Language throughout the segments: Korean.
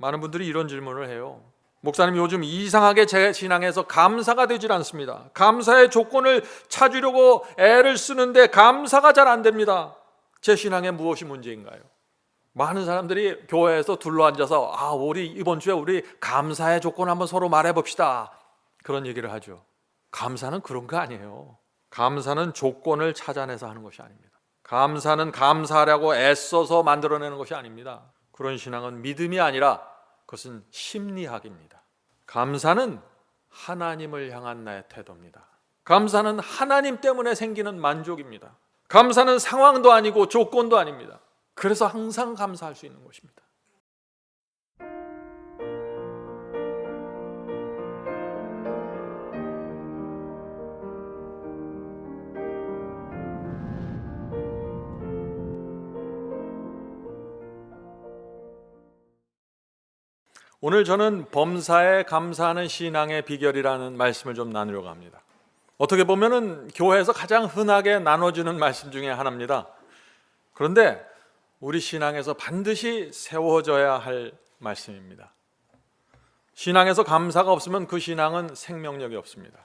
많은 분들이 이런 질문을 해요. 목사님, 요즘 이상하게 제 신앙에서 감사가 되질 않습니다. 감사의 조건을 찾으려고 애를 쓰는데 감사가 잘 안 됩니다. 제 신앙에 무엇이 문제인가요? 많은 사람들이 교회에서 둘러앉아서 우리 이번 주에 우리 감사의 조건 한번 서로 말해봅시다, 그런 얘기를 하죠. 감사는 그런 거 아니에요. 감사는 조건을 찾아내서 하는 것이 아닙니다. 감사는 감사하려고 애써서 만들어내는 것이 아닙니다. 그런 신앙은 믿음이 아니라 그것은 심리학입니다. 감사는 하나님을 향한 나의 태도입니다. 감사는 하나님 때문에 생기는 만족입니다. 감사는 상황도 아니고 조건도 아닙니다. 그래서 항상 감사할 수 있는 것입니다. 오늘 저는 범사에 감사하는 신앙의 비결이라는 말씀을 좀 나누려고 합니다. 어떻게 보면은 교회에서 가장 흔하게 나눠주는 말씀 중에 하나입니다. 그런데 우리 신앙에서 반드시 세워져야 할 말씀입니다. 신앙에서 감사가 없으면 그 신앙은 생명력이 없습니다.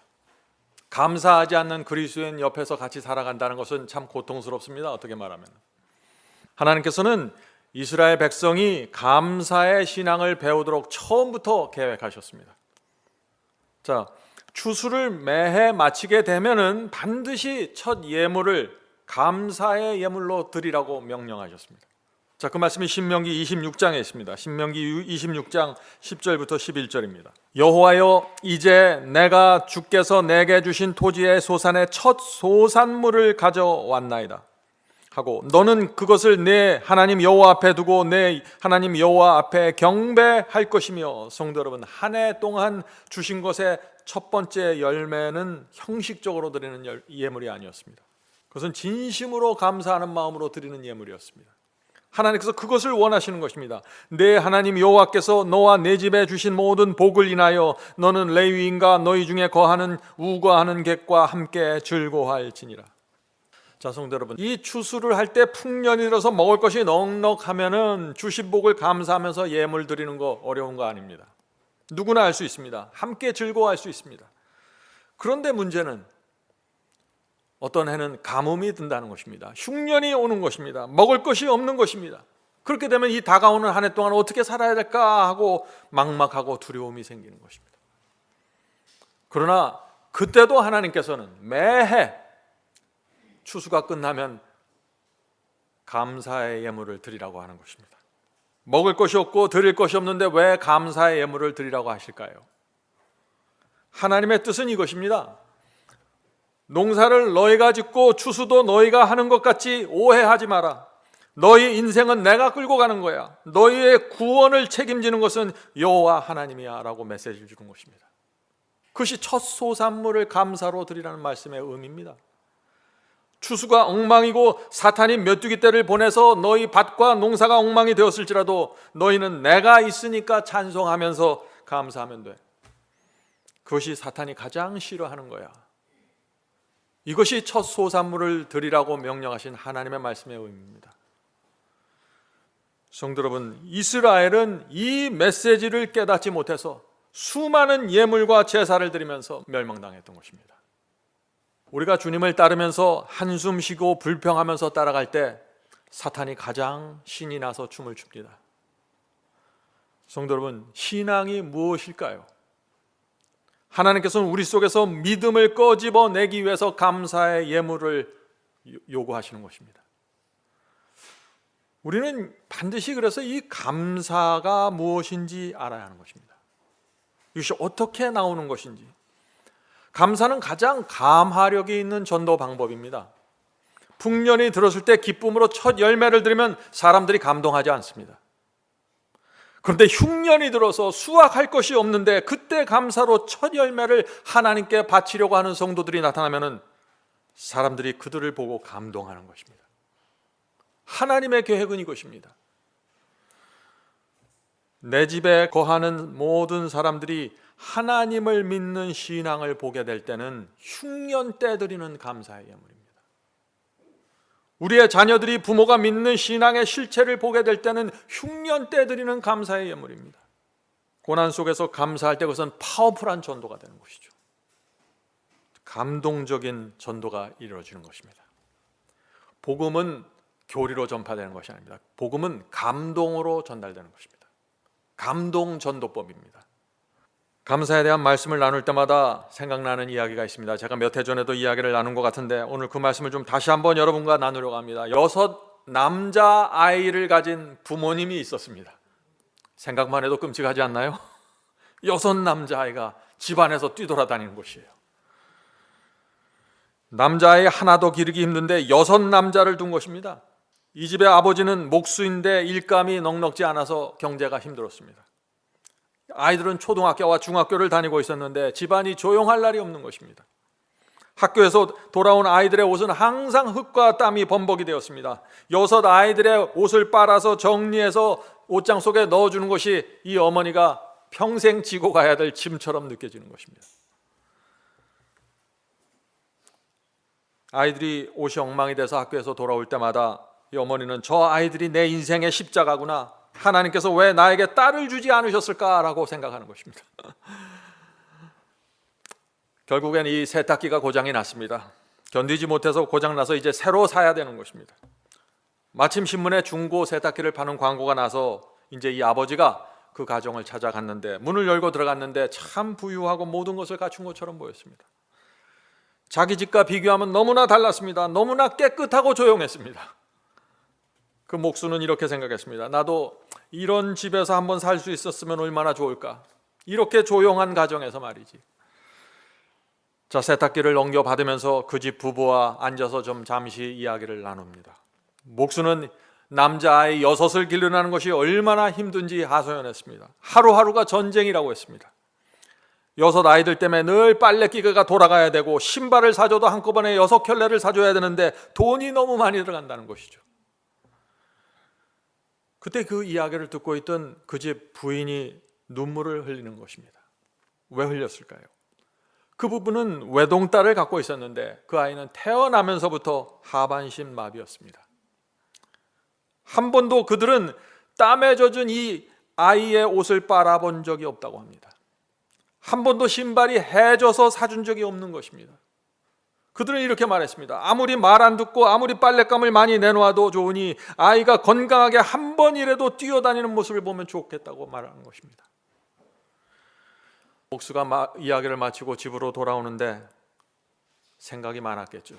감사하지 않는 그리스도인 옆에서 같이 살아간다는 것은 참 고통스럽습니다. 어떻게 말하면 하나님께서는 이스라엘 백성이 감사의 신앙을 배우도록 처음부터 계획하셨습니다. 자, 추수를 매해 마치게 되면은 반드시 첫 예물을 감사의 예물로 드리라고 명령하셨습니다. 자, 그 말씀이 신명기 26장에 있습니다. 신명기 26장 10절부터 11절입니다. 여호와여, 이제 내가 주께서 내게 주신 토지의 소산의 첫 소산물을 가져왔나이다 하고, 너는 그것을 내 하나님 여호와 앞에 두고 내 하나님 여호와 앞에 경배할 것이며, 성도 여러분, 한 해 동안 주신 것의 첫 번째 열매는 형식적으로 드리는 예물이 아니었습니다. 그것은 진심으로 감사하는 마음으로 드리는 예물이었습니다. 하나님께서 그것을 원하시는 것입니다. 내 하나님 여호와께서 너와 내 집에 주신 모든 복을 인하여 너는 레위인과 너희 중에 거하는 우거하는 객과 함께 즐거워할지니라. 자, 성도 여러분, 이 추수를 할 때 풍년이 들어서 먹을 것이 넉넉하면은 주신 복을 감사하면서 예물 드리는 거 어려운 거 아닙니다. 누구나 할 수 있습니다. 함께 즐거워할 수 있습니다. 그런데 문제는 어떤 해는 가뭄이 든다는 것입니다. 흉년이 오는 것입니다. 먹을 것이 없는 것입니다. 그렇게 되면 이 다가오는 한 해 동안 어떻게 살아야 될까 하고 막막하고 두려움이 생기는 것입니다. 그러나 그때도 하나님께서는 매해 추수가 끝나면 감사의 예물을 드리라고 하는 것입니다. 먹을 것이 없고 드릴 것이 없는데 왜 감사의 예물을 드리라고 하실까요? 하나님의 뜻은 이것입니다. 농사를 너희가 짓고 추수도 너희가 하는 것 같이 오해하지 마라. 너희 인생은 내가 끌고 가는 거야. 너희의 구원을 책임지는 것은 여호와 하나님이야 라고 메시지를 주는 것입니다. 그것이 첫 소산물을 감사로 드리라는 말씀의 의미입니다. 추수가 엉망이고 사탄이 메뚜기 떼를 보내서 너희 밭과 농사가 엉망이 되었을지라도 너희는 내가 있으니까 찬송하면서 감사하면 돼. 그것이 사탄이 가장 싫어하는 거야. 이것이 첫 소산물을 드리라고 명령하신 하나님의 말씀의 의미입니다. 성도 여러분, 이스라엘은 이 메시지를 깨닫지 못해서 수많은 예물과 제사를 드리면서 멸망당했던 것입니다. 우리가 주님을 따르면서 한숨 쉬고 불평하면서 따라갈 때 사탄이 가장 신이 나서 춤을 춥니다. 성도 여러분, 신앙이 무엇일까요? 하나님께서는 우리 속에서 믿음을 꺼집어내기 위해서 감사의 예물을 요구하시는 것입니다. 우리는 반드시 그래서 이 감사가 무엇인지 알아야 하는 것입니다. 이것이 어떻게 나오는 것인지. 감사는 가장 감화력이 있는 전도 방법입니다. 풍년이 들었을 때 기쁨으로 첫 열매를 드리면 사람들이 감동하지 않습니다. 그런데 흉년이 들어서 수확할 것이 없는데 그때 감사로 첫 열매를 하나님께 바치려고 하는 성도들이 나타나면 사람들이 그들을 보고 감동하는 것입니다. 하나님의 계획은 이것입니다. 내 집에 거하는 모든 사람들이 하나님을 믿는 신앙을 보게 될 때는 흉년 때 드리는 감사의 예물입니다. 우리의 자녀들이 부모가 믿는 신앙의 실체를 보게 될 때는 흉년 때 드리는 감사의 예물입니다. 고난 속에서 감사할 때 그것은 파워풀한 전도가 되는 것이죠. 감동적인 전도가 이루어지는 것입니다. 복음은 교리로 전파되는 것이 아닙니다. 복음은 감동으로 전달되는 것입니다. 감동 전도법입니다. 감사에 대한 말씀을 나눌 때마다 생각나는 이야기가 있습니다. 제가 몇 해 전에도 이야기를 나눈 것 같은데 오늘 그 말씀을 좀 다시 한번 여러분과 나누려고 합니다. 6 남자 아이를 가진 부모님이 있었습니다. 생각만 해도 끔찍하지 않나요? 6 남자 아이가 집안에서 뛰돌아다니는 것이에요. 남자아이 하나도 기르기 힘든데 6 남자를 둔 것입니다. 이 집의 아버지는 목수인데 일감이 넉넉지 않아서 경제가 힘들었습니다. 아이들은 초등학교와 중학교를 다니고 있었는데 집안이 조용할 날이 없는 것입니다. 학교에서 돌아온 아이들의 옷은 항상 흙과 땀이 범벅이 되었습니다. 6 아이들의 옷을 빨아서 정리해서 옷장 속에 넣어주는 것이 이 어머니가 평생 지고 가야 될 짐처럼 느껴지는 것입니다. 아이들이 옷이 엉망이 돼서 학교에서 돌아올 때마다 이 어머니는 저 아이들이 내 인생의 십자가구나, 하나님께서 왜 나에게 딸을 주지 않으셨을까라고 생각하는 것입니다. 결국엔 이 세탁기가 고장이 났습니다. 견디지 못해서 고장나서 이제 새로 사야 되는 것입니다. 마침 신문에 중고 세탁기를 파는 광고가 나서 이제 이 아버지가 그 가정을 찾아갔는데 문을 열고 들어갔는데 참 부유하고 모든 것을 갖춘 것처럼 보였습니다. 자기 집과 비교하면 너무나 달랐습니다. 너무나 깨끗하고 조용했습니다. 그 목수는 이렇게 생각했습니다. 나도 이런 집에서 한번 살 수 있었으면 얼마나 좋을까. 이렇게 조용한 가정에서 말이지. 자, 세탁기를 넘겨받으면서 그 집 부부와 앉아서 좀 잠시 이야기를 나눕니다. 목수는 남자아이 6을 기르는 것이 얼마나 힘든지 하소연했습니다. 하루하루가 전쟁이라고 했습니다. 6 아이들 때문에 늘 빨래기계가 돌아가야 되고 신발을 사줘도 한꺼번에 6켤레를 사줘야 되는데 돈이 너무 많이 들어간다는 것이죠. 그때 그 이야기를 듣고 있던 그 집 부인이 눈물을 흘리는 것입니다. 왜 흘렸을까요? 그 부부는 외동딸을 갖고 있었는데 그 아이는 태어나면서부터 하반신 마비였습니다. 한 번도 그들은 땀에 젖은 이 아이의 옷을 빨아본 적이 없다고 합니다. 한 번도 신발이 해져서 사준 적이 없는 것입니다. 그들은 이렇게 말했습니다. 아무리 말 안 듣고 아무리 빨랫감을 많이 내놓아도 좋으니 아이가 건강하게 한 번이라도 뛰어다니는 모습을 보면 좋겠다고 말하는 것입니다. 목수가 이야기를 마치고 집으로 돌아오는데 생각이 많았겠죠.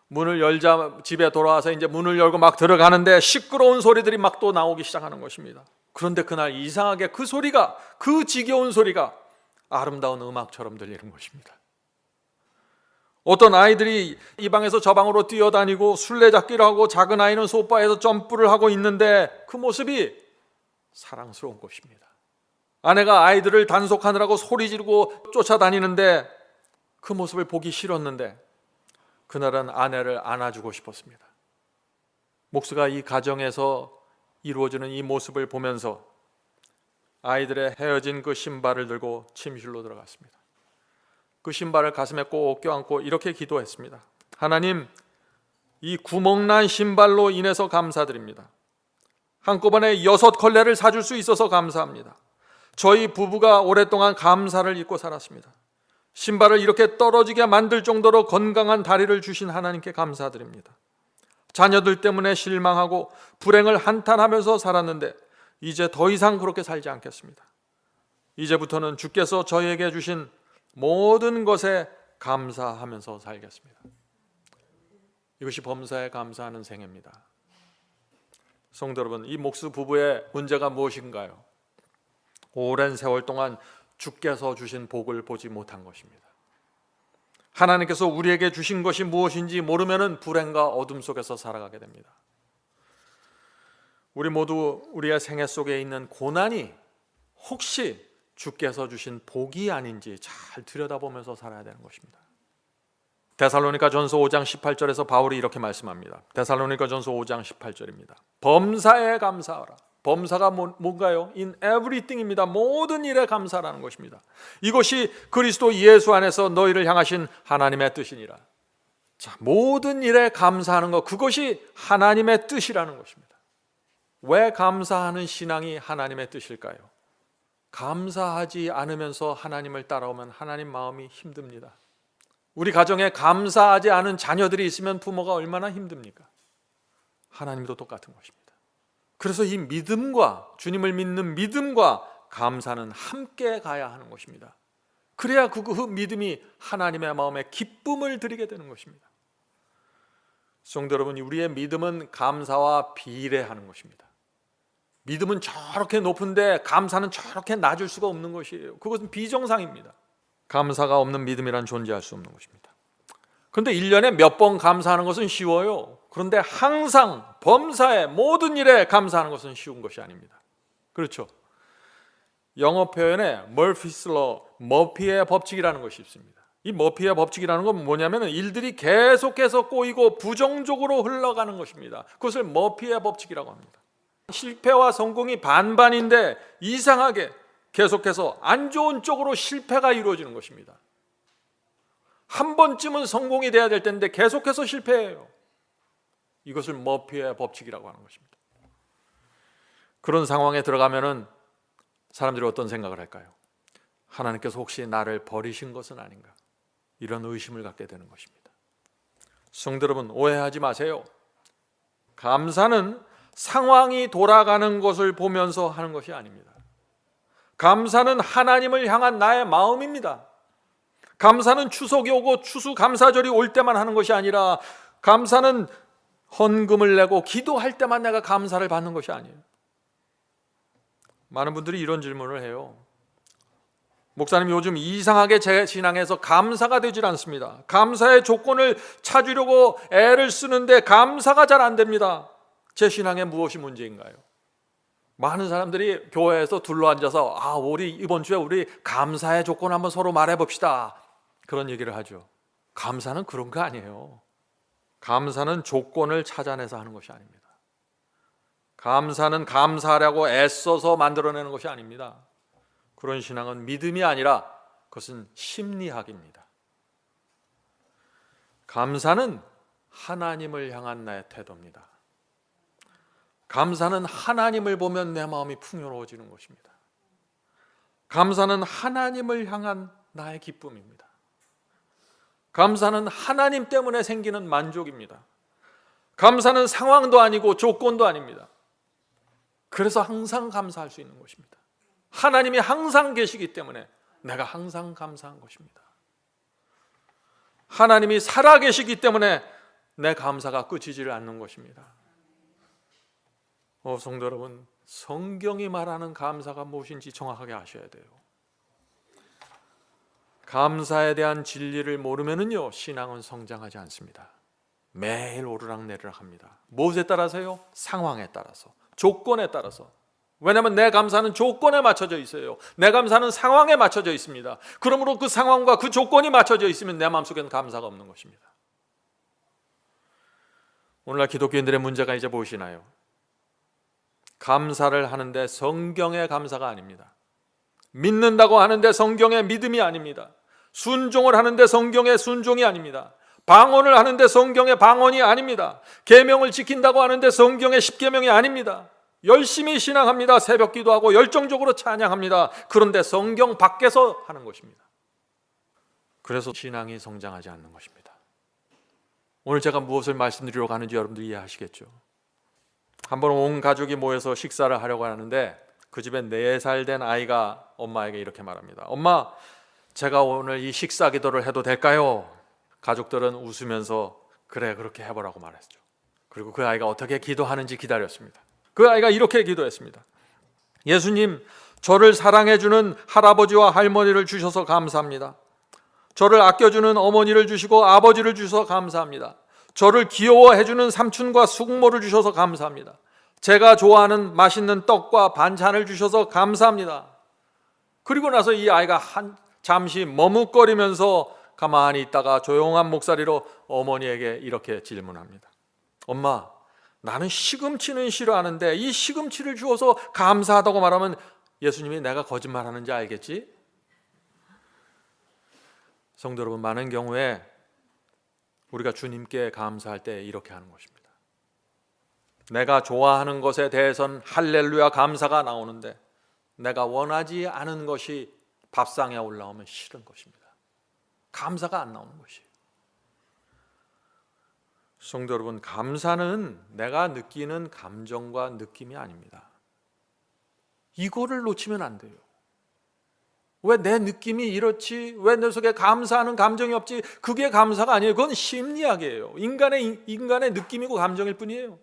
문을 열자 집에 돌아와서 이제 문을 열고 막 들어가는데 시끄러운 소리들이 막 또 나오기 시작하는 것입니다. 그런데 그날 이상하게 그 소리가, 그 지겨운 소리가 아름다운 음악처럼 들리는 것입니다. 어떤 아이들이 이 방에서 저 방으로 뛰어다니고 술래잡기를 하고 작은 아이는 소파에서 점프를 하고 있는데 그 모습이 사랑스러운 것입니다. 아내가 아이들을 단속하느라고 소리 지르고 쫓아다니는데 그 모습을 보기 싫었는데 그날은 아내를 안아주고 싶었습니다. 목수가 이 가정에서 이루어지는 이 모습을 보면서 아이들의 헤어진 그 신발을 들고 침실로 들어갔습니다. 그 신발을 가슴에 꼭 껴안고 이렇게 기도했습니다. 하나님, 이 구멍난 신발로 인해서 감사드립니다. 한꺼번에 6켤레를 사줄 수 있어서 감사합니다. 저희 부부가 오랫동안 감사를 잊고 살았습니다. 신발을 이렇게 떨어지게 만들 정도로 건강한 다리를 주신 하나님께 감사드립니다. 자녀들 때문에 실망하고 불행을 한탄하면서 살았는데 이제 더 이상 그렇게 살지 않겠습니다. 이제부터는 주께서 저희에게 주신 모든 것에 감사하면서 살겠습니다. 이것이 범사에 감사하는 생애입니다. 성도 여러분, 이 목수 부부의 문제가 무엇인가요? 오랜 세월 동안 주께서 주신 복을 보지 못한 것입니다. 하나님께서 우리에게 주신 것이 무엇인지 모르면 불행과 어둠 속에서 살아가게 됩니다. 우리 모두 우리의 생애 속에 있는 고난이 혹시 주께서 주신 복이 아닌지 잘 들여다보면서 살아야 되는 것입니다. 데살로니가전서 5장 18절에서 바울이 이렇게 말씀합니다. 데살로니가전서 5장 18절입니다. 범사에 감사하라. 범사가 뭔가요? In everything입니다. 모든 일에 감사라는 것입니다. 이것이 그리스도 예수 안에서 너희를 향하신 하나님의 뜻이니라. 자, 모든 일에 감사하는 것, 그것이 하나님의 뜻이라는 것입니다. 왜 감사하는 신앙이 하나님의 뜻일까요? 감사하지 않으면서 하나님을 따라오면 하나님 마음이 힘듭니다. 우리 가정에 감사하지 않은 자녀들이 있으면 부모가 얼마나 힘듭니까? 하나님도 똑같은 것입니다. 그래서 이 믿음과, 주님을 믿는 믿음과 감사는 함께 가야 하는 것입니다. 그래야 그 믿음이 하나님의 마음에 기쁨을 드리게 되는 것입니다. 성도 여러분, 우리의 믿음은 감사와 비례하는 것입니다. 믿음은 저렇게 높은데 감사는 저렇게 낮을 수가 없는 것이에요. 그것은 비정상입니다. 감사가 없는 믿음이란 존재할 수 없는 것입니다. 그런데 1년에 몇 번 감사하는 것은 쉬워요. 그런데 항상 범사의 모든 일에 감사하는 것은 쉬운 것이 아닙니다. 그렇죠? 영어 표현에 머피의 법칙이라는 것이 있습니다. 이 머피의 법칙이라는 건 뭐냐면 일들이 계속해서 꼬이고 부정적으로 흘러가는 것입니다. 그것을 머피의 법칙이라고 합니다. 실패와 성공이 반반인데 이상하게 계속해서 안 좋은 쪽으로 실패가 이루어지는 것입니다. 한 번쯤은 성공이 돼야 될 텐데 계속해서 실패해요. 이것을 머피의 법칙이라고 하는 것입니다. 그런 상황에 들어가면은 사람들이 어떤 생각을 할까요? 하나님께서 혹시 나를 버리신 것은 아닌가? 이런 의심을 갖게 되는 것입니다. 성도 여러분, 오해하지 마세요. 감사는 상황이 돌아가는 것을 보면서 하는 것이 아닙니다. 감사는 하나님을 향한 나의 마음입니다. 감사는 추석이 오고 추수감사절이 올 때만 하는 것이 아니라 감사는 헌금을 내고 기도할 때만 내가 감사를 받는 것이 아니에요. 많은 분들이 이런 질문을 해요. 목사님, 요즘 이상하게 제 신앙에서 감사가 되질 않습니다. 감사의 조건을 찾으려고 애를 쓰는데 감사가 잘 안 됩니다. 제 신앙에 무엇이 문제인가요? 많은 사람들이 교회에서 둘러앉아서 우리 이번 주에 우리 감사의 조건 한번 서로 말해봅시다, 그런 얘기를 하죠. 감사는 그런 거 아니에요. 감사는 조건을 찾아내서 하는 것이 아닙니다. 감사는 감사하려고 애써서 만들어내는 것이 아닙니다. 그런 신앙은 믿음이 아니라 그것은 심리학입니다. 감사는 하나님을 향한 나의 태도입니다. 감사는 하나님을 보면 내 마음이 풍요로워지는 것입니다. 감사는 하나님을 향한 나의 기쁨입니다. 감사는 하나님 때문에 생기는 만족입니다. 감사는 상황도 아니고 조건도 아닙니다. 그래서 항상 감사할 수 있는 것입니다. 하나님이 항상 계시기 때문에 내가 항상 감사한 것입니다. 하나님이 살아계시기 때문에 내 감사가 끝이지를 않는 것입니다. 성도 여러분, 성경이 말하는 감사가 무엇인지 정확하게 아셔야 돼요. 감사에 대한 진리를 모르면은요, 신앙은 성장하지 않습니다. 매일 오르락내리락 합니다. 무엇에 따라서요? 상황에 따라서, 조건에 따라서. 왜냐하면 내 감사는 조건에 맞춰져 있어요. 내 감사는 상황에 맞춰져 있습니다. 그러므로 그 상황과 그 조건이 맞춰져 있으면 내 마음속에는 감사가 없는 것입니다. 오늘날 기독교인들의 문제가 이제 무엇이나요? 감사를 하는데 성경의 감사가 아닙니다. 믿는다고 하는데 성경의 믿음이 아닙니다. 순종을 하는데 성경의 순종이 아닙니다. 방언을 하는데 성경의 방언이 아닙니다. 계명을 지킨다고 하는데 성경의 십계명이 아닙니다. 열심히 신앙합니다. 새벽 기도하고 열정적으로 찬양합니다. 그런데 성경 밖에서 하는 것입니다. 그래서 신앙이 성장하지 않는 것입니다. 오늘 제가 무엇을 말씀드리려고 하는지 여러분들이 이해하시겠죠? 한번 온 가족이 모여서 식사를 하려고 하는데 그 집에 4살 된 아이가 엄마에게 이렇게 말합니다. 엄마, 제가 오늘 이 식사 기도를 해도 될까요? 가족들은 웃으면서 그래, 그렇게 해보라고 말했죠. 그리고 그 아이가 어떻게 기도하는지 기다렸습니다. 그 아이가 이렇게 기도했습니다. 예수님, 저를 사랑해주는 할아버지와 할머니를 주셔서 감사합니다. 저를 아껴주는 어머니를 주시고 아버지를 주셔서 감사합니다. 저를 귀여워해주는 삼촌과 숙모를 주셔서 감사합니다. 제가 좋아하는 맛있는 떡과 반찬을 주셔서 감사합니다. 그리고 나서 이 아이가 잠시 머뭇거리면서 가만히 있다가 조용한 목소리로 어머니에게 이렇게 질문합니다. 엄마, 나는 시금치는 싫어하는데 이 시금치를 주어서 감사하다고 말하면 예수님이 내가 거짓말하는지 알겠지? 성도 여러분, 많은 경우에 우리가 주님께 감사할 때 이렇게 하는 것입니다. 내가 좋아하는 것에 대해서는 할렐루야 감사가 나오는데 내가 원하지 않은 것이 밥상에 올라오면 싫은 것입니다. 감사가 안 나오는 것이에요. 성도 여러분, 감사는 내가 느끼는 감정과 느낌이 아닙니다. 이거를 놓치면 안 돼요. 왜 내 느낌이 이렇지? 왜 내 속에 감사하는 감정이 없지? 그게 감사가 아니에요. 그건 심리학이에요. 인간의 느낌이고 감정일 뿐이에요.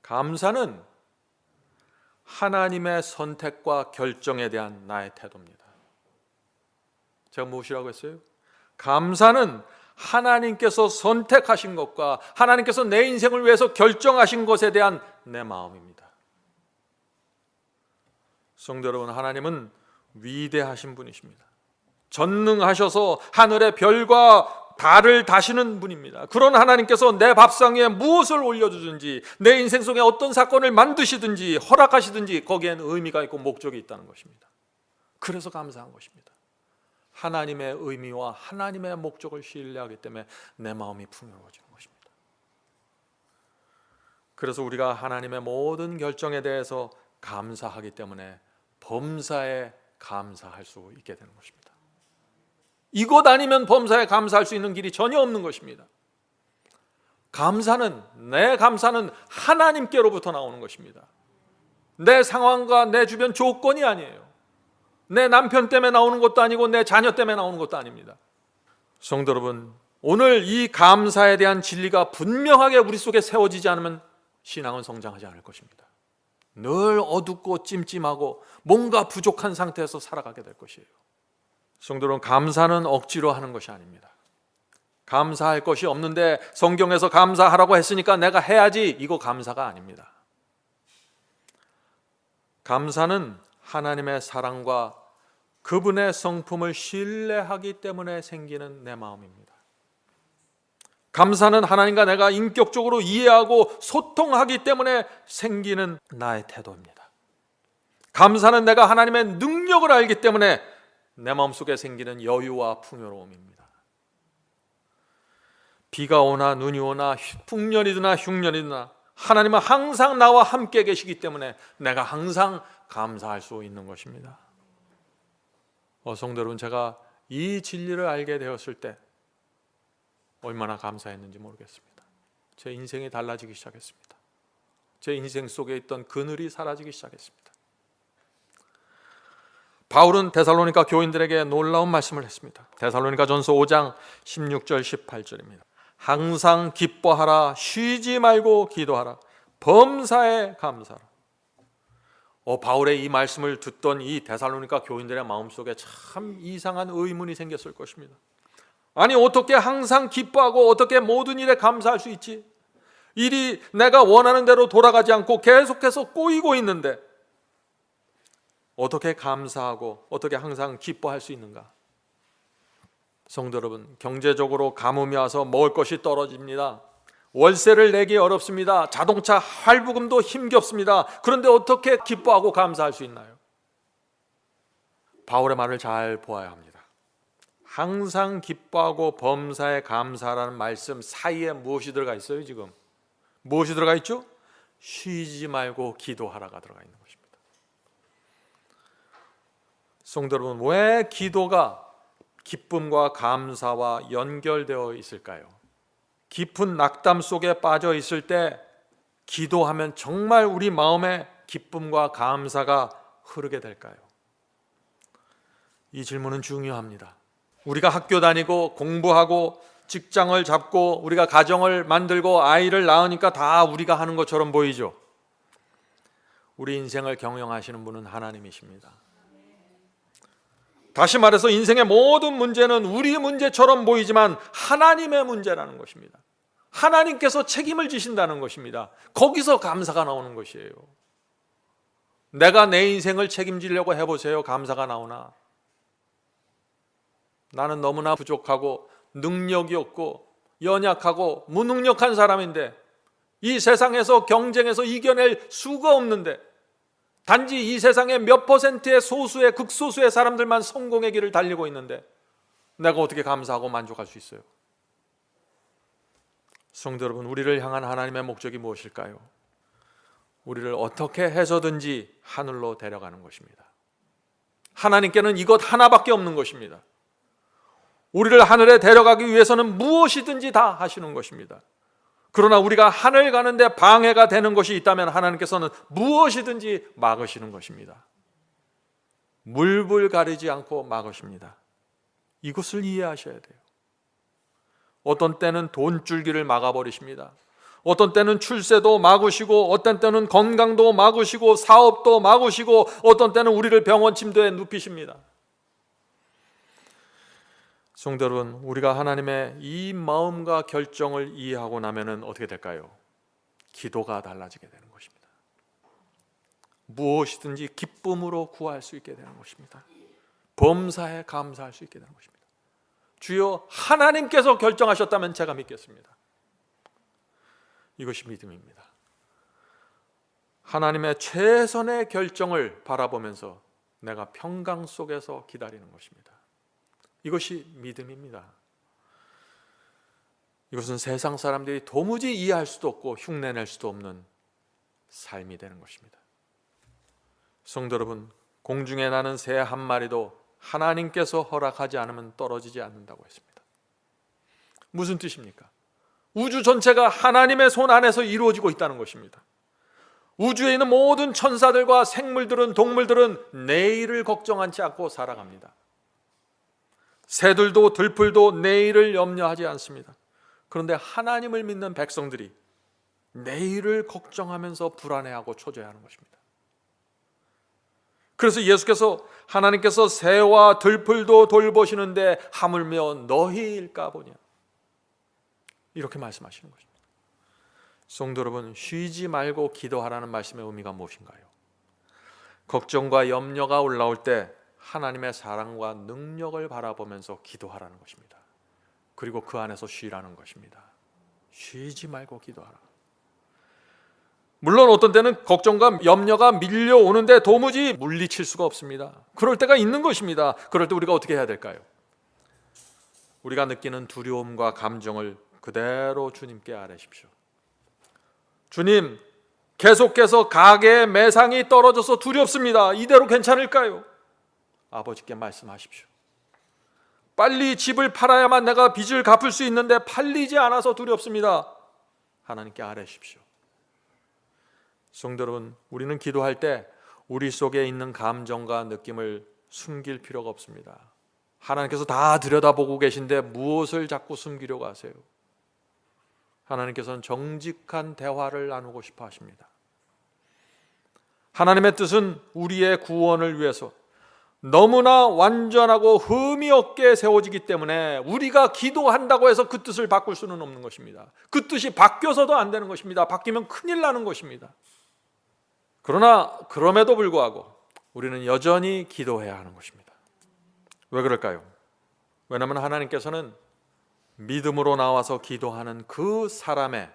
감사는 하나님의 선택과 결정에 대한 나의 태도입니다. 제가 무엇이라고 했어요? 감사는 하나님께서 선택하신 것과 하나님께서 내 인생을 위해서 결정하신 것에 대한 내 마음입니다. 성도 여러분, 하나님은 위대하신 분이십니다. 전능하셔서 하늘의 별과 달을 다시는 분입니다. 그런 하나님께서 내 밥상 위에 무엇을 올려주든지, 내 인생 속에 어떤 사건을 만드시든지 허락하시든지 거기엔 의미가 있고 목적이 있다는 것입니다. 그래서 감사한 것입니다. 하나님의 의미와 하나님의 목적을 신뢰하기 때문에 내 마음이 풍요로워지는 것입니다. 그래서 우리가 하나님의 모든 결정에 대해서 감사하기 때문에 범사에 감사할 수 있게 되는 것입니다. 이것 아니면 범사에 감사할 수 있는 길이 전혀 없는 것입니다. 내 감사는 하나님께로부터 나오는 것입니다. 내 상황과 내 주변 조건이 아니에요. 내 남편 때문에 나오는 것도 아니고 내 자녀 때문에 나오는 것도 아닙니다. 성도 여러분, 오늘 이 감사에 대한 진리가 분명하게 우리 속에 세워지지 않으면 신앙은 성장하지 않을 것입니다. 늘 어둡고 찜찜하고 뭔가 부족한 상태에서 살아가게 될 것이에요. 성도 여러분, 감사는 억지로 하는 것이 아닙니다. 감사할 것이 없는데 성경에서 감사하라고 했으니까 내가 해야지, 이거 감사가 아닙니다. 감사는 하나님의 사랑과 그분의 성품을 신뢰하기 때문에 생기는 내 마음입니다. 감사는 하나님과 내가 인격적으로 이해하고 소통하기 때문에 생기는 나의 태도입니다. 감사는 내가 하나님의 능력을 알기 때문에 내 마음속에 생기는 여유와 풍요로움입니다. 비가 오나 눈이 오나 풍년이드나 흉년이드나 하나님은 항상 나와 함께 계시기 때문에 내가 항상 감사할 수 있는 것입니다. 성도 여러분, 제가 이 진리를 알게 되었을 때 얼마나 감사했는지 모르겠습니다. 제 인생이 달라지기 시작했습니다. 제 인생 속에 있던 그늘이 사라지기 시작했습니다. 바울은 데살로니가 교인들에게 놀라운 말씀을 했습니다. 데살로니가전서 5장 16절 18절입니다. 항상 기뻐하라, 쉬지 말고 기도하라, 범사에 감사하라. 바울의 이 말씀을 듣던 이 데살로니가 교인들의 마음속에 참 이상한 의문이 생겼을 것입니다. 아니, 어떻게 항상 기뻐하고 어떻게 모든 일에 감사할 수 있지? 일이 내가 원하는 대로 돌아가지 않고 계속해서 꼬이고 있는데 어떻게 감사하고 어떻게 항상 기뻐할 수 있는가? 성도 여러분, 경제적으로 가뭄이 와서 먹을 것이 떨어집니다. 월세를 내기 어렵습니다. 자동차 할부금도 힘겹습니다. 그런데 어떻게 기뻐하고 감사할 수 있나요? 바울의 말을 잘 보아야 합니다. 항상 기뻐하고 범사에 감사라는 말씀 사이에 무엇이 들어가 있어요? 지금 무엇이 들어가 있죠? 쉬지 말고 기도하라가 들어가 있는 것입니다. 성도 여러분, 왜 기도가 기쁨과 감사와 연결되어 있을까요? 깊은 낙담 속에 빠져 있을 때 기도하면 정말 우리 마음에 기쁨과 감사가 흐르게 될까요? 이 질문은 중요합니다. 우리가 학교 다니고 공부하고 직장을 잡고 우리가 가정을 만들고 아이를 낳으니까 다 우리가 하는 것처럼 보이죠. 우리 인생을 경영하시는 분은 하나님이십니다. 다시 말해서 인생의 모든 문제는 우리 문제처럼 보이지만 하나님의 문제라는 것입니다. 하나님께서 책임을 지신다는 것입니다. 거기서 감사가 나오는 것이에요. 내가 내 인생을 책임지려고 해보세요. 감사가 나오나? 나는 너무나 부족하고 능력이 없고 연약하고 무능력한 사람인데 이 세상에서 경쟁에서 이겨낼 수가 없는데 단지 이 세상의 몇 퍼센트의 소수의 극소수의 사람들만 성공의 길을 달리고 있는데 내가 어떻게 감사하고 만족할 수 있어요? 성도 여러분, 우리를 향한 하나님의 목적이 무엇일까요? 우리를 어떻게 해서든지 하늘로 데려가는 것입니다. 하나님께는 이것 하나밖에 없는 것입니다. 우리를 하늘에 데려가기 위해서는 무엇이든지 다 하시는 것입니다. 그러나 우리가 하늘 가는데 방해가 되는 것이 있다면 하나님께서는 무엇이든지 막으시는 것입니다. 물불 가리지 않고 막으십니다. 이것을 이해하셔야 돼요. 어떤 때는 돈줄기를 막아버리십니다. 어떤 때는 출세도 막으시고, 어떤 때는 건강도 막으시고, 사업도 막으시고, 어떤 때는 우리를 병원 침대에 눕히십니다. 성도 여러분, 우리가 하나님의 이 마음과 결정을 이해하고 나면은 어떻게 될까요? 기도가 달라지게 되는 것입니다. 무엇이든지 기쁨으로 구할 수 있게 되는 것입니다. 범사에 감사할 수 있게 되는 것입니다. 주여, 하나님께서 결정하셨다면 제가 믿겠습니다. 이것이 믿음입니다. 하나님의 최선의 결정을 바라보면서 내가 평강 속에서 기다리는 것입니다. 이것이 믿음입니다. 이것은 세상 사람들이 도무지 이해할 수도 없고 흉내낼 수도 없는 삶이 되는 것입니다. 성도 여러분, 공중에 나는 새 한 마리도 하나님께서 허락하지 않으면 떨어지지 않는다고 했습니다. 무슨 뜻입니까? 우주 전체가 하나님의 손 안에서 이루어지고 있다는 것입니다. 우주에 있는 모든 천사들과 생물들은, 동물들은 내일을 걱정하지 않고 살아갑니다. 새들도 들풀도 내일을 염려하지 않습니다. 그런데 하나님을 믿는 백성들이 내일을 걱정하면서 불안해하고 초조해하는 것입니다. 그래서 예수께서, 하나님께서 새와 들풀도 돌보시는데 하물며 너희일까 보냐, 이렇게 말씀하시는 것입니다. 성도 여러분, 쉬지 말고 기도하라는 말씀의 의미가 무엇인가요? 걱정과 염려가 올라올 때 하나님의 사랑과 능력을 바라보면서 기도하라는 것입니다. 그리고 그 안에서 쉬라는 것입니다. 쉬지 말고 기도하라. 물론 어떤 때는 걱정과 염려가 밀려오는데 도무지 물리칠 수가 없습니다. 그럴 때가 있는 것입니다. 그럴 때 우리가 어떻게 해야 될까요? 우리가 느끼는 두려움과 감정을 그대로 주님께 아뢰십시오. 주님, 계속해서 가게의 매상이 떨어져서 두렵습니다. 이대로 괜찮을까요? 아버지께 말씀하십시오. 빨리 집을 팔아야만 내가 빚을 갚을 수 있는데 팔리지 않아서 두렵습니다. 하나님께 아뢰십시오. 성도 여러분, 우리는 기도할 때 우리 속에 있는 감정과 느낌을 숨길 필요가 없습니다. 하나님께서 다 들여다보고 계신데 무엇을 자꾸 숨기려고 하세요? 하나님께서는 정직한 대화를 나누고 싶어 하십니다. 하나님의 뜻은 우리의 구원을 위해서 너무나 완전하고 흠이 없게 세워지기 때문에 우리가 기도한다고 해서 그 뜻을 바꿀 수는 없는 것입니다. 그 뜻이 바뀌어서도 안 되는 것입니다. 바뀌면 큰일 나는 것입니다. 그러나 그럼에도 불구하고 우리는 여전히 기도해야 하는 것입니다. 왜 그럴까요? 왜냐하면 하나님께서는 믿음으로 나와서 기도하는 그 사람의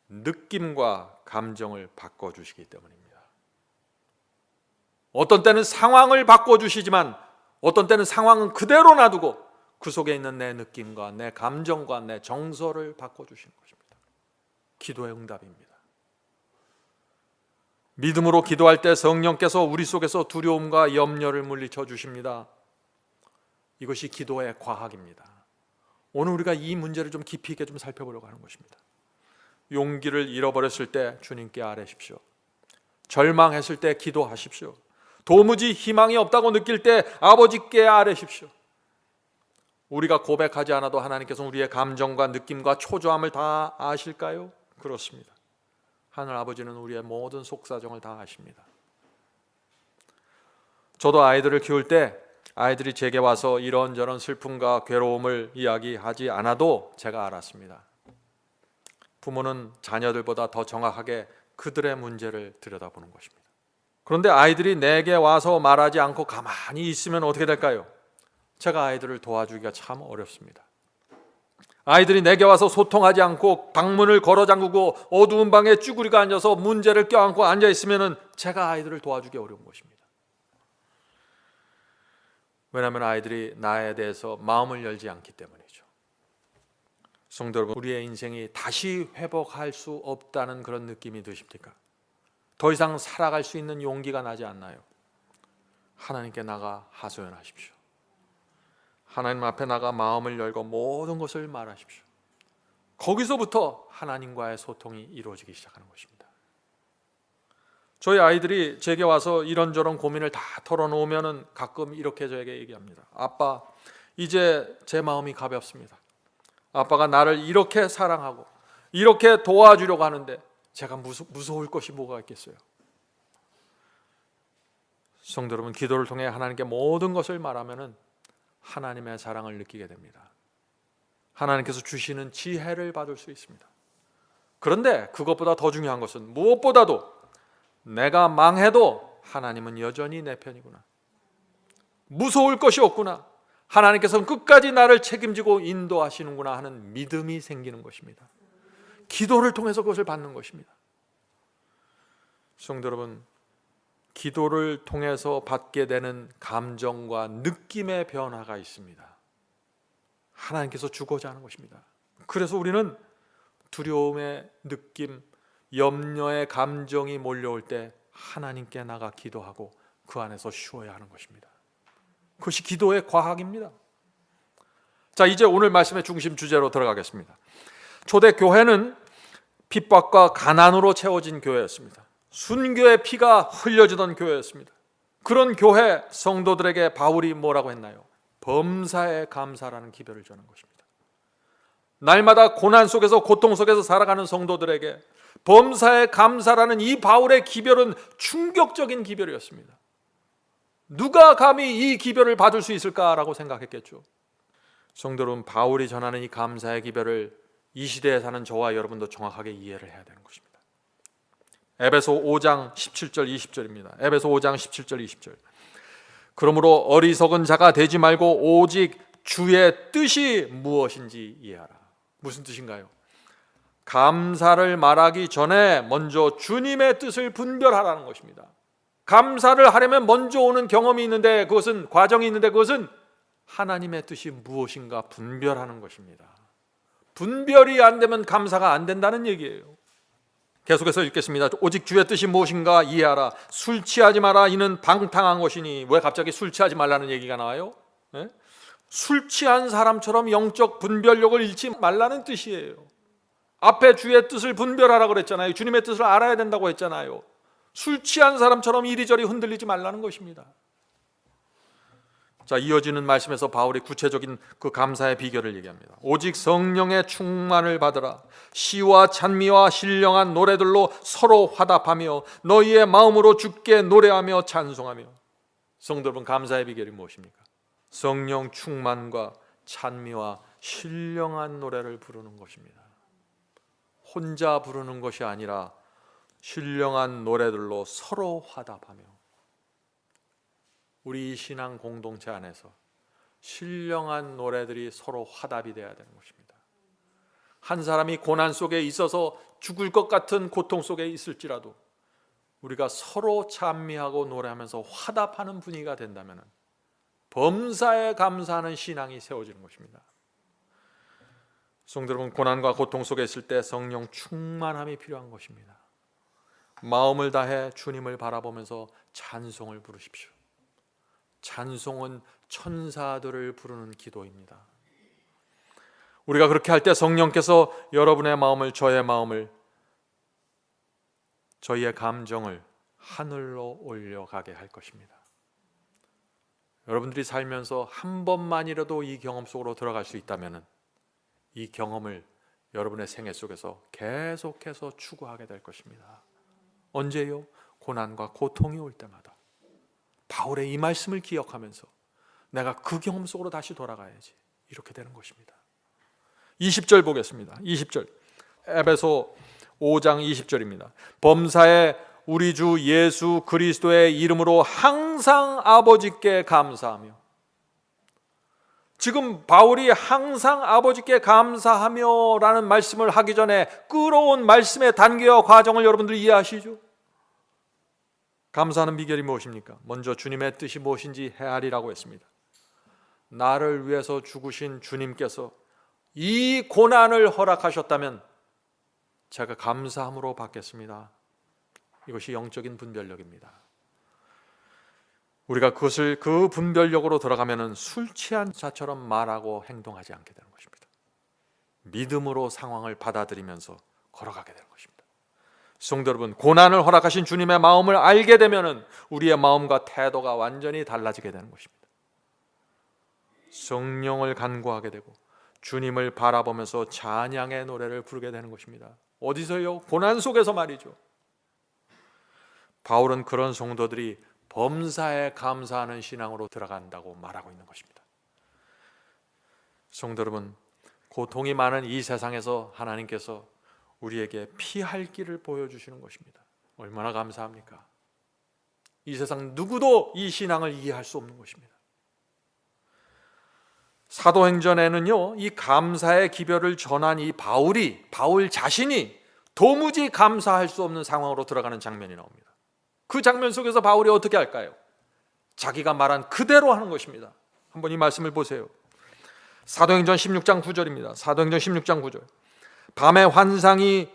느낌과 감정을 바꿔주시기 때문입니다. 어떤 때는 상황을 바꿔주시지만 어떤 때는 상황은 그대로 놔두고 그 속에 있는 내 느낌과 내 감정과 내 정서를 바꿔주시는 것입니다. 기도의 응답입니다. 믿음으로 기도할 때 성령께서 우리 속에서 두려움과 염려를 물리쳐 주십니다. 이것이 기도의 과학입니다. 오늘 우리가 이 문제를 좀 깊이 있게 좀 살펴보려고 하는 것입니다. 용기를 잃어버렸을 때 주님께 아뢰십시오. 절망했을 때 기도하십시오. 도무지 희망이 없다고 느낄 때 아버지께 아뢰십시오. 우리가 고백하지 않아도 하나님께서 우리의 감정과 느낌과 초조함을 다 아실까요? 그렇습니다. 하늘 아버지는 우리의 모든 속사정을 다 아십니다. 저도 아이들을 키울 때 아이들이 제게 와서 이런저런 슬픔과 괴로움을 이야기하지 않아도 제가 알았습니다. 부모는 자녀들보다 더 정확하게 그들의 문제를 들여다보는 것입니다. 그런데 아이들이 내게 와서 말하지 않고 가만히 있으면 어떻게 될까요? 제가 아이들을 도와주기가 참 어렵습니다. 아이들이 내게 와서 소통하지 않고 방문을 걸어 잠그고 어두운 방에 쭈구리가 앉아서 문제를 껴안고 앉아 있으면 제가 아이들을 도와주기 어려운 것입니다. 왜냐하면 아이들이 나에 대해서 마음을 열지 않기 때문이죠. 성도 여러분, 우리의 인생이 다시 회복할 수 없다는 그런 느낌이 드십니까? 더 이상 살아갈 수 있는 용기가 나지 않나요? 하나님께 나가 하소연하십시오. 하나님 앞에 나가 마음을 열고 모든 것을 말하십시오. 거기서부터 하나님과의 소통이 이루어지기 시작하는 것입니다. 저희 아이들이 제게 와서 이런저런 고민을 다 털어놓으면 가끔 이렇게 저에게 얘기합니다. 아빠, 이제 제 마음이 가볍습니다. 아빠가 나를 이렇게 사랑하고 이렇게 도와주려고 하는데 제가 무서울 것이 뭐가 있겠어요? 성도 여러분, 기도를 통해 하나님께 모든 것을 말하면 하나님의 사랑을 느끼게 됩니다. 하나님께서 주시는 지혜를 받을 수 있습니다. 그런데 그것보다 더 중요한 것은 무엇보다도 내가 망해도 하나님은 여전히 내 편이구나. 무서울 것이 없구나. 하나님께서는 끝까지 나를 책임지고 인도하시는구나 하는 믿음이 생기는 것입니다. 기도를 통해서 그것을 받는 것입니다. 성도 여러분, 기도를 통해서 받게 되는 감정과 느낌의 변화가 있습니다. 하나님께서 주고자 하는 것입니다. 그래서 우리는 두려움의 느낌, 염려의 감정이 몰려올 때 하나님께 나가 기도하고 그 안에서 쉬어야 하는 것입니다. 그것이 기도의 과학입니다. 자, 이제 오늘 말씀의 중심 주제로 들어가겠습니다. 초대 교회는 핍박과 가난으로 채워진 교회였습니다. 순교의 피가 흘려지던 교회였습니다. 그런 교회 성도들에게 바울이 뭐라고 했나요? 범사에 감사라는 기별을 전한 것입니다. 날마다 고난 속에서 고통 속에서 살아가는 성도들에게 범사에 감사라는 이 바울의 기별은 충격적인 기별이었습니다. 누가 감히 이 기별을 받을 수 있을까라고 생각했겠죠. 성도 여러분, 바울이 전하는 이 감사의 기별을 이 시대에 사는 저와 여러분도 정확하게 이해를 해야 되는 것입니다. 에베소 5장 17절 20절입니다. 에베소 5장 17절 20절. 그러므로 어리석은 자가 되지 말고 오직 주의 뜻이 무엇인지 이해하라. 무슨 뜻인가요? 감사를 말하기 전에 먼저 주님의 뜻을 분별하라는 것입니다. 감사를 하려면 먼저 오는 경험이 있는데, 그것은 과정이 있는데, 그것은 하나님의 뜻이 무엇인가 분별하는 것입니다. 분별이 안 되면 감사가 안 된다는 얘기예요. 계속해서 읽겠습니다. 오직 주의 뜻이 무엇인가 이해하라. 술 취하지 마라. 이는 방탕한 것이니. 왜 갑자기 술 취하지 말라는 얘기가 나와요? 네? 술 취한 사람처럼 영적 분별력을 잃지 말라는 뜻이에요. 앞에 주의 뜻을 분별하라고 그랬잖아요. 주님의 뜻을 알아야 된다고 했잖아요. 술 취한 사람처럼 이리저리 흔들리지 말라는 것입니다. 자, 이어지는 말씀에서 바울이 구체적인 그 감사의 비결을 얘기합니다. 오직 성령의 충만을 받으라. 시와 찬미와 신령한 노래들로 서로 화답하며 너희의 마음으로 주께 노래하며 찬송하며. 성도 여러분, 감사의 비결이 무엇입니까? 성령 충만과 찬미와 신령한 노래를 부르는 것입니다. 혼자 부르는 것이 아니라 신령한 노래들로 서로 화답하며. 우리 신앙 공동체 안에서 신령한 노래들이 서로 화답이 되어야 되는 것입니다. 한 사람이 고난 속에 있어서 죽을 것 같은 고통 속에 있을지라도 우리가 서로 찬미하고 노래하면서 화답하는 분위기가 된다면 범사에 감사하는 신앙이 세워지는 것입니다. 성도 여러분, 고난과 고통 속에 있을 때 성령 충만함이 필요한 것입니다. 마음을 다해 주님을 바라보면서 찬송을 부르십시오. 찬송은 천사들을 부르는 기도입니다. 우리가 그렇게 할 때 성령께서 여러분의 마음을, 저의 마음을, 저희의 감정을 하늘로 올려가게 할 것입니다. 여러분들이 살면서 한 번만이라도 이 경험 속으로 들어갈 수 있다면 이 경험을 여러분의 생애 속에서 계속해서 추구하게 될 것입니다. 언제요? 고난과 고통이 올 때마다. 바울의 이 말씀을 기억하면서 내가 그 경험 속으로 다시 돌아가야지. 이렇게 되는 것입니다. 20절 보겠습니다. 20절. 에베소 5장 20절입니다. 범사에 우리 주 예수 그리스도의 이름으로 항상 아버지께 감사하며. 지금 바울이 항상 아버지께 감사하며 라는 말씀을 하기 전에 끌어온 말씀의 단계와 과정을 여러분들 이해하시죠? 감사하는 비결이 무엇입니까? 먼저 주님의 뜻이 무엇인지 헤아리라고 했습니다. 나를 위해서 죽으신 주님께서 이 고난을 허락하셨다면 제가 감사함으로 받겠습니다. 이것이 영적인 분별력입니다. 우리가 그것을 그 분별력으로 들어가면은 술 취한 자처럼 말하고 행동하지 않게 되는 것입니다. 믿음으로 상황을 받아들이면서 걸어가게 되는 것입니다. 성도 여러분, 고난을 허락하신 주님의 마음을 알게 되면은 우리의 마음과 태도가 완전히 달라지게 되는 것입니다. 성령을 간구하게 되고 주님을 바라보면서 찬양의 노래를 부르게 되는 것입니다. 어디서요? 고난 속에서 말이죠. 바울은 그런 성도들이 범사에 감사하는 신앙으로 들어간다고 말하고 있는 것입니다. 성도 여러분, 고통이 많은 이 세상에서 하나님께서 우리에게 피할 길을 보여주시는 것입니다. 얼마나 감사합니까? 이 세상 누구도 이 신앙을 이해할 수 없는 것입니다. 사도행전에는요, 이 감사의 기별을 전한 이 바울 자신이 도무지 감사할 수 없는 상황으로 들어가는 장면이 나옵니다. 그 장면 속에서 바울이 어떻게 할까요? 자기가 말한 그대로 하는 것입니다. 한번 이 말씀을 보세요. 사도행전 16장 9절입니다. 사도행전 16장 9절. 밤에 환상이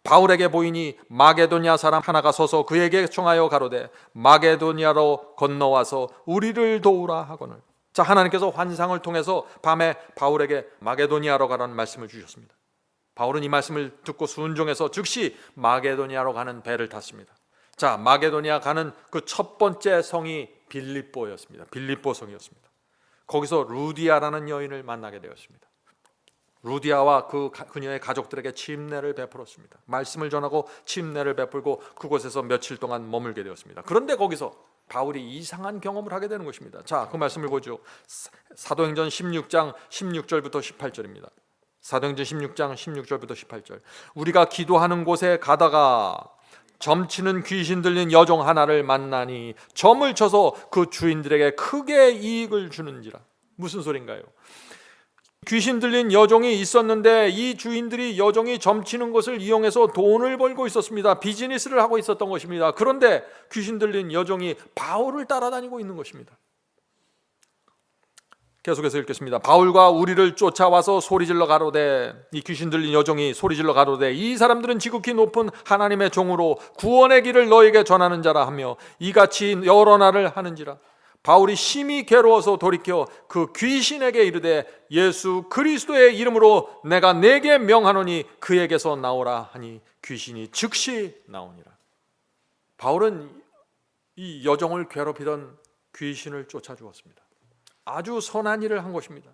바울에게 보이니 마게도냐 사람 하나가 서서 그에게 청하여 가로되 마게도냐로 건너와서 우리를 도우라 하거늘. 자, 하나님께서 환상을 통해서 밤에 바울에게 마게도니아로 가라는 말씀을 주셨습니다. 바울은 이 말씀을 듣고 순종해서 즉시 마게도니아로 가는 배를 탔습니다. 자, 마게도니아 가는 그 첫 번째 성이 빌립보였습니다. 빌립보 성이었습니다. 거기서 루디아라는 여인을 만나게 되었습니다. 루디아와 그녀의 가족들에게 침례를 베풀었습니다. 말씀을 전하고 침례를 베풀고 그곳에서 며칠 동안 머물게 되었습니다. 그런데 거기서 바울이 이상한 경험을 하게 되는 것입니다. 자, 그 말씀을 보죠. 사도행전 16장 16절부터 18절입니다. 사도행전 16장 16절부터 18절. 우리가 기도하는 곳에 가다가 점치는 귀신 들린 여종 하나를 만나니 점을 쳐서 그 주인들에게 크게 이익을 주는지라. 무슨 소린가요? 귀신 들린 여종이 있었는데 이 주인들이 여종이 점치는 것을 이용해서 돈을 벌고 있었습니다. 비즈니스를 하고 있었던 것입니다. 그런데 귀신 들린 여종이 바울을 따라다니고 있는 것입니다. 계속해서 읽겠습니다. 바울과 우리를 쫓아와서 소리질러 가로되, 이 귀신 들린 여종이 소리질러 가로되 이 사람들은 지극히 높은 하나님의 종으로 구원의 길을 너에게 전하는 자라 하며 이같이 여러 날을 하는지라. 바울이 심히 괴로워서 돌이켜 그 귀신에게 이르되 예수 그리스도의 이름으로 내가 네게 명하노니 그에게서 나오라 하니 귀신이 즉시 나오니라. 바울은 이 여종을 괴롭히던 귀신을 쫓아주었습니다. 아주 선한 일을 한 것입니다.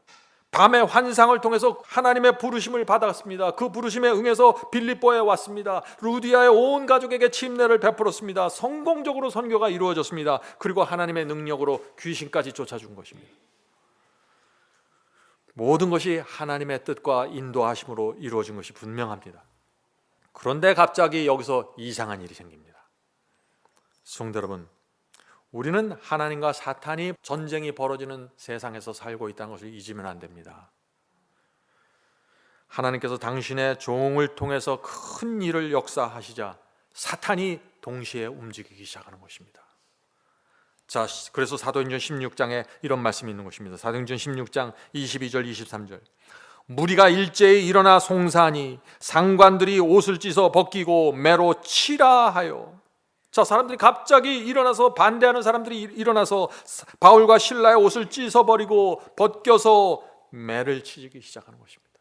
밤에 환상을 통해서 하나님의 부르심을 받았습니다. 그 부르심에 응해서 빌립보에 왔습니다. 루디아의 온 가족에게 침례를 베풀었습니다. 성공적으로 선교가 이루어졌습니다. 그리고 하나님의 능력으로 귀신까지 쫓아준 것입니다. 모든 것이 하나님의 뜻과 인도하심으로 이루어진 것이 분명합니다. 그런데 갑자기 여기서 이상한 일이 생깁니다. 성도 여러분, 우리는 하나님과 사탄이 전쟁이 벌어지는 세상에서 살고 있다는 것을 잊으면 안 됩니다. 하나님께서 당신의 종을 통해서 큰 일을 역사하시자 사탄이 동시에 움직이기 시작하는 것입니다. 자, 그래서 사도행전 16장에 이런 말씀이 있는 것입니다. 사도행전 16장 22절 23절. 무리가 일제히 일어나 송사하니 상관들이 옷을 찢어 벗기고 매로 치라 하여. 자, 사람들이 갑자기 일어나서 반대하는 사람들이 일어나서 바울과 실라의 옷을 찢어버리고 벗겨서 매를 치기 시작하는 것입니다.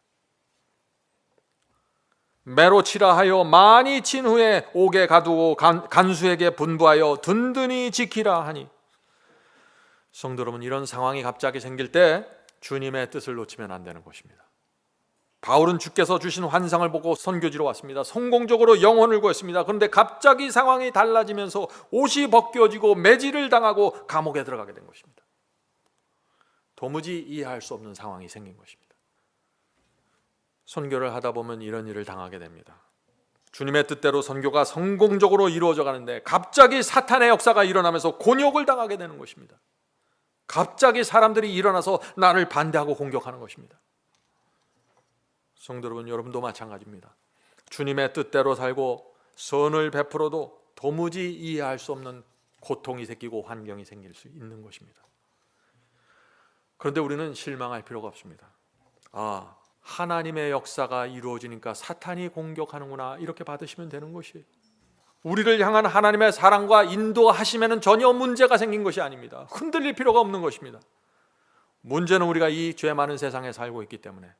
매로 치라 하여 많이 친 후에 옥에 가두고 간수에게 분부하여 든든히 지키라 하니. 성도 여러분, 이런 상황이 갑자기 생길 때 주님의 뜻을 놓치면 안 되는 것입니다. 바울은 주께서 주신 환상을 보고 선교지로 왔습니다. 성공적으로 영혼을 구했습니다. 그런데 갑자기 상황이 달라지면서 옷이 벗겨지고 매질을 당하고 감옥에 들어가게 된 것입니다. 도무지 이해할 수 없는 상황이 생긴 것입니다. 선교를 하다 보면 이런 일을 당하게 됩니다. 주님의 뜻대로 선교가 성공적으로 이루어져 가는데 갑자기 사탄의 역사가 일어나면서 곤욕을 당하게 되는 것입니다. 갑자기 사람들이 일어나서 나를 반대하고 공격하는 것입니다. 성도 여러분, 여러분도 마찬가지입니다. 주님의 뜻대로 살고 선을 베풀어도 도무지 이해할 수 없는 고통이 생기고 환경이 생길 수 있는 것입니다. 그런데 우리는 실망할 필요가 없습니다. 아, 하나님의 역사가 이루어지니까 사탄이 공격하는구나, 이렇게 받으시면 되는 것이에요. 우리를 향한 하나님의 사랑과 인도하심에는 전혀 문제가 생긴 것이 아닙니다. 흔들릴 필요가 없는 것입니다. 문제는 우리가 이 죄 많은 세상에 살고 있기 때문에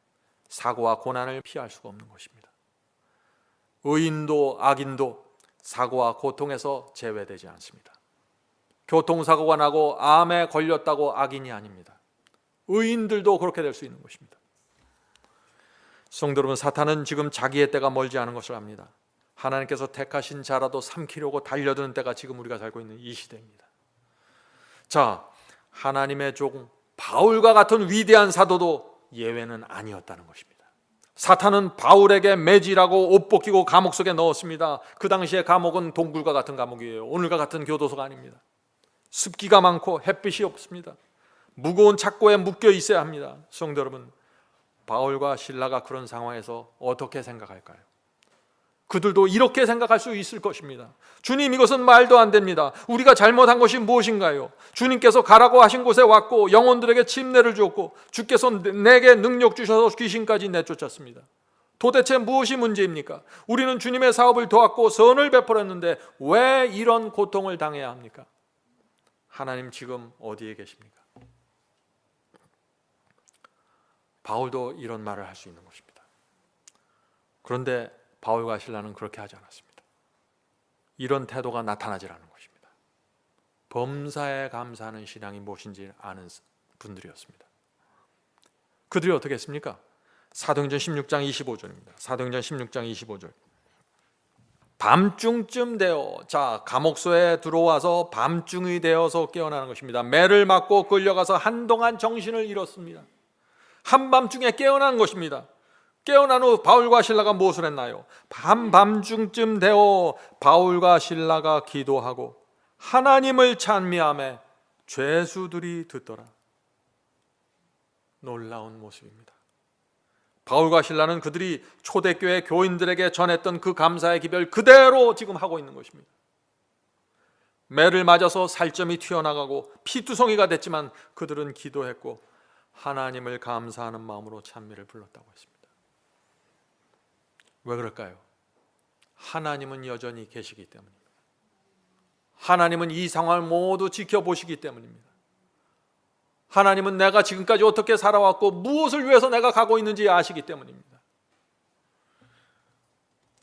사고와 고난을 피할 수가 없는 것입니다. 의인도 악인도 사고와 고통에서 제외되지 않습니다. 교통사고가 나고 암에 걸렸다고 악인이 아닙니다. 의인들도 그렇게 될 수 있는 것입니다. 성도 여러분, 사탄은 지금 자기의 때가 멀지 않은 것을 압니다. 하나님께서 택하신 자라도 삼키려고 달려드는 때가 지금 우리가 살고 있는 이 시대입니다. 자, 하나님의 종 바울과 같은 위대한 사도도 예외는 아니었다는 것입니다. 사탄은 바울에게 매질하고 옷 벗기고 감옥 속에 넣었습니다. 그 당시에 감옥은 동굴과 같은 감옥이에요. 오늘과 같은 교도소가 아닙니다. 습기가 많고 햇빛이 없습니다. 무거운 착고에 묶여 있어야 합니다. 성도 여러분, 바울과 실라가 그런 상황에서 어떻게 생각할까요? 그들도 이렇게 생각할 수 있을 것입니다. 주님, 이것은 말도 안 됩니다. 우리가 잘못한 것이 무엇인가요? 주님께서 가라고 하신 곳에 왔고 영혼들에게 침례를 주었고 주께서 내게 능력 주셔서 귀신까지 내쫓았습니다. 도대체 무엇이 문제입니까? 우리는 주님의 사업을 도왔고 선을 베풀었는데 왜 이런 고통을 당해야 합니까? 하나님 지금 어디에 계십니까? 바울도 이런 말을 할 수 있는 것입니다. 그런데 바울과 실라는 그렇게 하지 않았습니다. 이런 태도가 나타나질 않은 것입니다. 범사에 감사하는 신앙이 무엇인지 아는 분들이었습니다. 그들이 어떻게 했습니까? 사도행전 16장 25절입니다. 사도행전 16장 25절. 밤중쯤 되어, 자, 감옥소에 들어와서 밤중이 되어서 깨어나는 것입니다. 매를 맞고 끌려가서 한동안 정신을 잃었습니다. 한밤중에 깨어난 것입니다. 깨어난 후 바울과 실라가 무엇을 했나요? 밤중쯤 되어 바울과 실라가 기도하고 하나님을 찬미하며 죄수들이 듣더라. 놀라운 모습입니다. 바울과 실라는 그들이 초대교회 교인들에게 전했던 그 감사의 기별 그대로 지금 하고 있는 것입니다. 매를 맞아서 살점이 튀어나가고 피투성이가 됐지만 그들은 기도했고 하나님을 감사하는 마음으로 찬미를 불렀다고 했습니다. 왜 그럴까요? 하나님은 여전히 계시기 때문입니다. 하나님은 이 상황을 모두 지켜보시기 때문입니다. 하나님은 내가 지금까지 어떻게 살아왔고 무엇을 위해서 내가 가고 있는지 아시기 때문입니다.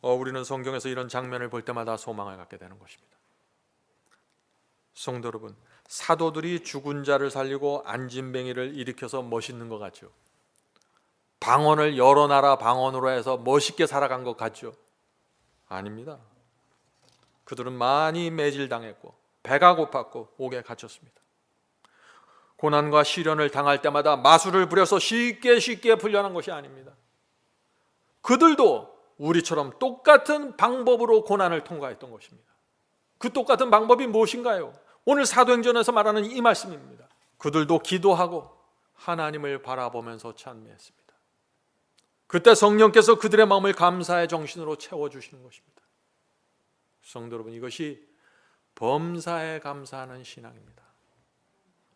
우리는 성경에서 이런 장면을 볼 때마다 소망을 갖게 되는 것입니다. 성도 여러분, 사도들이 죽은 자를 살리고 안진뱅이를 일으켜서 멋있는 것 같죠? 방언을 여러 나라 방언으로 해서 멋있게 살아간 것 같죠? 아닙니다. 그들은 많이 매질당했고 배가 고팠고 옥에 갇혔습니다. 고난과 시련을 당할 때마다 마술을 부려서 쉽게 풀려난 것이 아닙니다. 그들도 우리처럼 똑같은 방법으로 고난을 통과했던 것입니다. 그 똑같은 방법이 무엇인가요? 오늘 사도행전에서 말하는 이 말씀입니다. 그들도 기도하고 하나님을 바라보면서 찬미했습니다. 그때 성령께서 그들의 마음을 감사의 정신으로 채워주시는 것입니다. 성도 여러분, 이것이 범사에 감사하는 신앙입니다.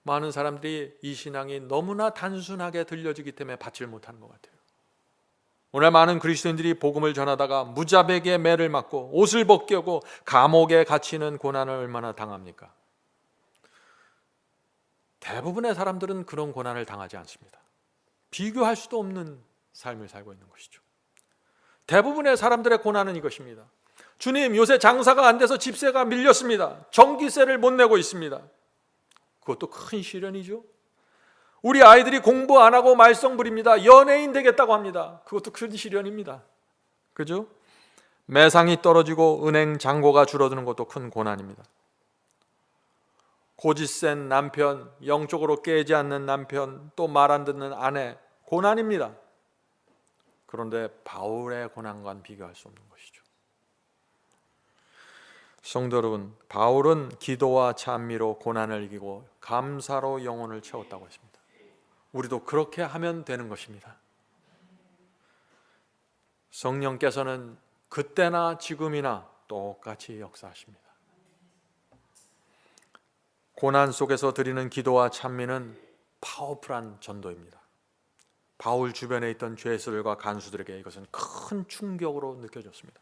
많은 사람들이 이 신앙이 너무나 단순하게 들려지기 때문에 받질 못하는 것 같아요. 오늘 많은 그리스도인들이 복음을 전하다가 무자백의 매를 맞고 옷을 벗겨고 감옥에 갇히는 고난을 얼마나 당합니까? 대부분의 사람들은 그런 고난을 당하지 않습니다. 비교할 수도 없는 삶을 살고 있는 것이죠. 대부분의 사람들의 고난은 이것입니다. 주님, 요새 장사가 안 돼서 집세가 밀렸습니다. 전기세를 못 내고 있습니다. 그것도 큰 시련이죠. 우리 아이들이 공부 안 하고 말썽 부립니다. 연예인 되겠다고 합니다. 그것도 큰 시련입니다. 그죠? 매상이 떨어지고 은행 잔고가 줄어드는 것도 큰 고난입니다. 고집센 남편, 영적으로 깨지 않는 남편, 또 말 안 듣는 아내, 고난입니다. 그런데 바울의 고난과는 비교할 수 없는 것이죠. 성도 여러분, 바울은 기도와 찬미로 고난을 이기고 감사로 영혼을 채웠다고 했습니다. 우리도 그렇게 하면 되는 것입니다. 성령께서는 그때나 지금이나 똑같이 역사하십니다. 고난 속에서 드리는 기도와 찬미는 파워풀한 전도입니다. 바울 주변에 있던 죄수들과 간수들에게 이것은 큰 충격으로 느껴졌습니다.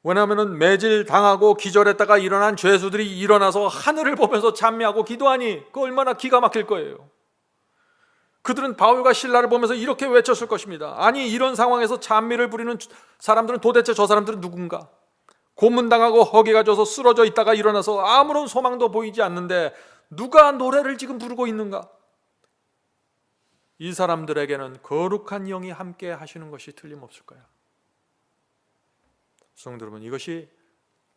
왜냐하면 매질 당하고 기절했다가 일어난 죄수들이 일어나서 하늘을 보면서 찬미하고 기도하니 그 얼마나 기가 막힐 거예요. 그들은 바울과 실라를 보면서 이렇게 외쳤을 것입니다. 아니, 이런 상황에서 찬미를 부리는 사람들은 도대체 저 사람들은 누군가? 고문당하고 허기가 져서 쓰러져 있다가 일어나서 아무런 소망도 보이지 않는데 누가 노래를 지금 부르고 있는가? 이 사람들에게는 거룩한 영이 함께 하시는 것이 틀림없을 거야. 성도 여러분, 이것이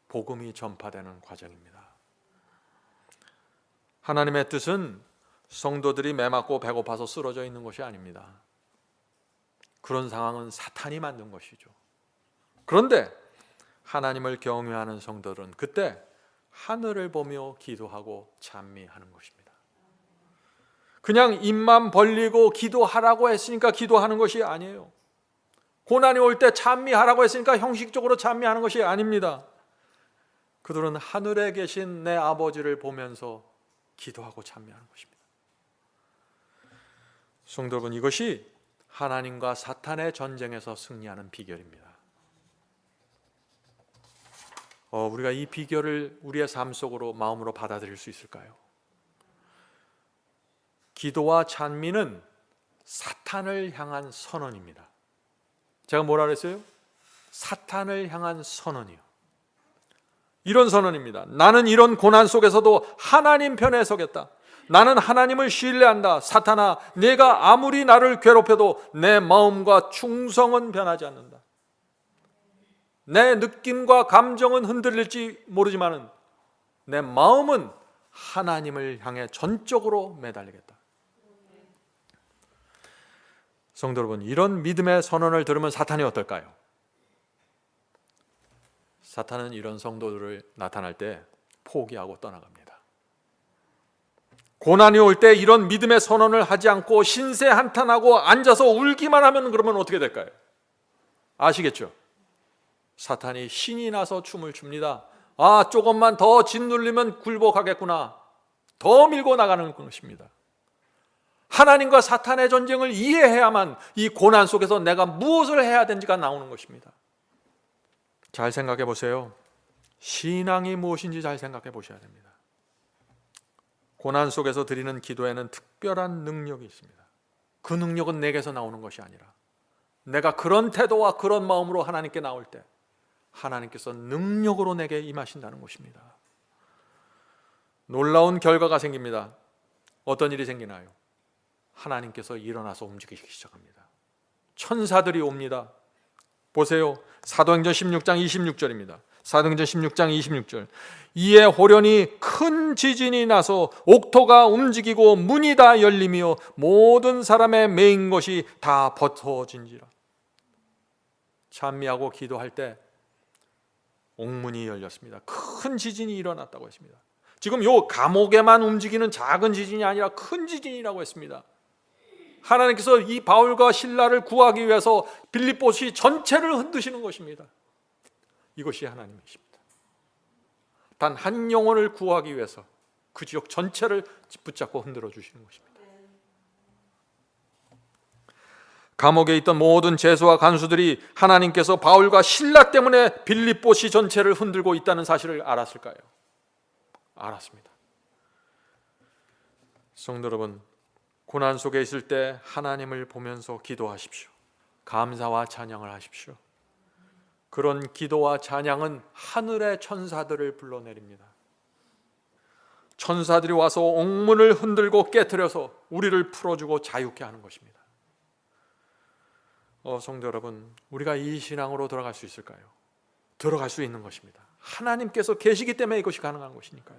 복음이 전파되는 과정입니다. 하나님의 뜻은 성도들이 매맞고 배고파서 쓰러져 있는 것이 아닙니다. 그런 상황은 사탄이 만든 것이죠. 그런데 하나님을 경외하는 성도들은 그때 하늘을 보며 기도하고 찬미하는 것입니다. 그냥 입만 벌리고 기도하라고 했으니까 기도하는 것이 아니에요. 고난이 올 때 찬미하라고 했으니까 형식적으로 찬미하는 것이 아닙니다. 그들은 하늘에 계신 내 아버지를 보면서 기도하고 찬미하는 것입니다. 성도 여러분, 이것이 하나님과 사탄의 전쟁에서 승리하는 비결입니다. 우리가 이 비결을 우리의 삶 속으로 마음으로 받아들일 수 있을까요? 기도와 찬미는 사탄을 향한 선언입니다. 제가 뭐라 그랬어요? 사탄을 향한 선언이요. 이런 선언입니다. 나는 이런 고난 속에서도 하나님 편에 서겠다. 나는 하나님을 신뢰한다. 사탄아, 네가 아무리 나를 괴롭혀도 내 마음과 충성은 변하지 않는다. 내 느낌과 감정은 흔들릴지 모르지만 내 마음은 하나님을 향해 전적으로 매달리겠다. 성도 여러분, 이런 믿음의 선언을 들으면 사탄이 어떨까요? 사탄은 이런 성도들을 나타날 때 포기하고 떠나갑니다. 고난이 올 때 이런 믿음의 선언을 하지 않고 신세 한탄하고 앉아서 울기만 하면 그러면 어떻게 될까요? 아시겠죠? 사탄이 신이 나서 춤을 춥니다. 조금만 더 짓눌리면 굴복하겠구나. 더 밀고 나가는 것입니다. 하나님과 사탄의 전쟁을 이해해야만 이 고난 속에서 내가 무엇을 해야 되는지가 나오는 것입니다. 잘 생각해 보세요. 신앙이 무엇인지 잘 생각해 보셔야 됩니다. 고난 속에서 드리는 기도에는 특별한 능력이 있습니다. 그 능력은 내게서 나오는 것이 아니라 내가 그런 태도와 그런 마음으로 하나님께 나올 때 하나님께서 능력으로 내게 임하신다는 것입니다. 놀라운 결과가 생깁니다. 어떤 일이 생기나요? 하나님께서 일어나서 움직이기 시작합니다. 천사들이 옵니다. 보세요. 사도행전 16장 26절입니다. 사도행전 16장 26절. 이에 호련히 큰 지진이 나서 옥토가 움직이고 문이 다 열리며 모든 사람의 매인 것이 다 벗어진지라. 찬미하고 기도할 때 옥문이 열렸습니다. 큰 지진이 일어났다고 했습니다. 지금 요 감옥에만 움직이는 작은 지진이 아니라 큰 지진이라고 했습니다. 하나님께서 이 바울과 실라를 구하기 위해서 빌립보시 전체를 흔드시는 것입니다. 이것이 하나님이십니다. 단 한 영혼을 구하기 위해서 그 지역 전체를 붙잡고 흔들어 주시는 것입니다. 감옥에 있던 모든 죄수와 간수들이 하나님께서 바울과 실라 때문에 빌립보시 전체를 흔들고 있다는 사실을 알았을까요? 알았습니다. 성도 여러분, 고난 속에 있을 때 하나님을 보면서 기도하십시오. 감사와 찬양을 하십시오. 그런 기도와 찬양은 하늘의 천사들을 불러내립니다. 천사들이 와서 옥문을 흔들고 깨트려서 우리를 풀어주고 자유케 하는 것입니다. 성도 여러분, 우리가 이 신앙으로 들어갈 수 있을까요? 들어갈 수 있는 것입니다. 하나님께서 계시기 때문에 이것이 가능한 것이니까요.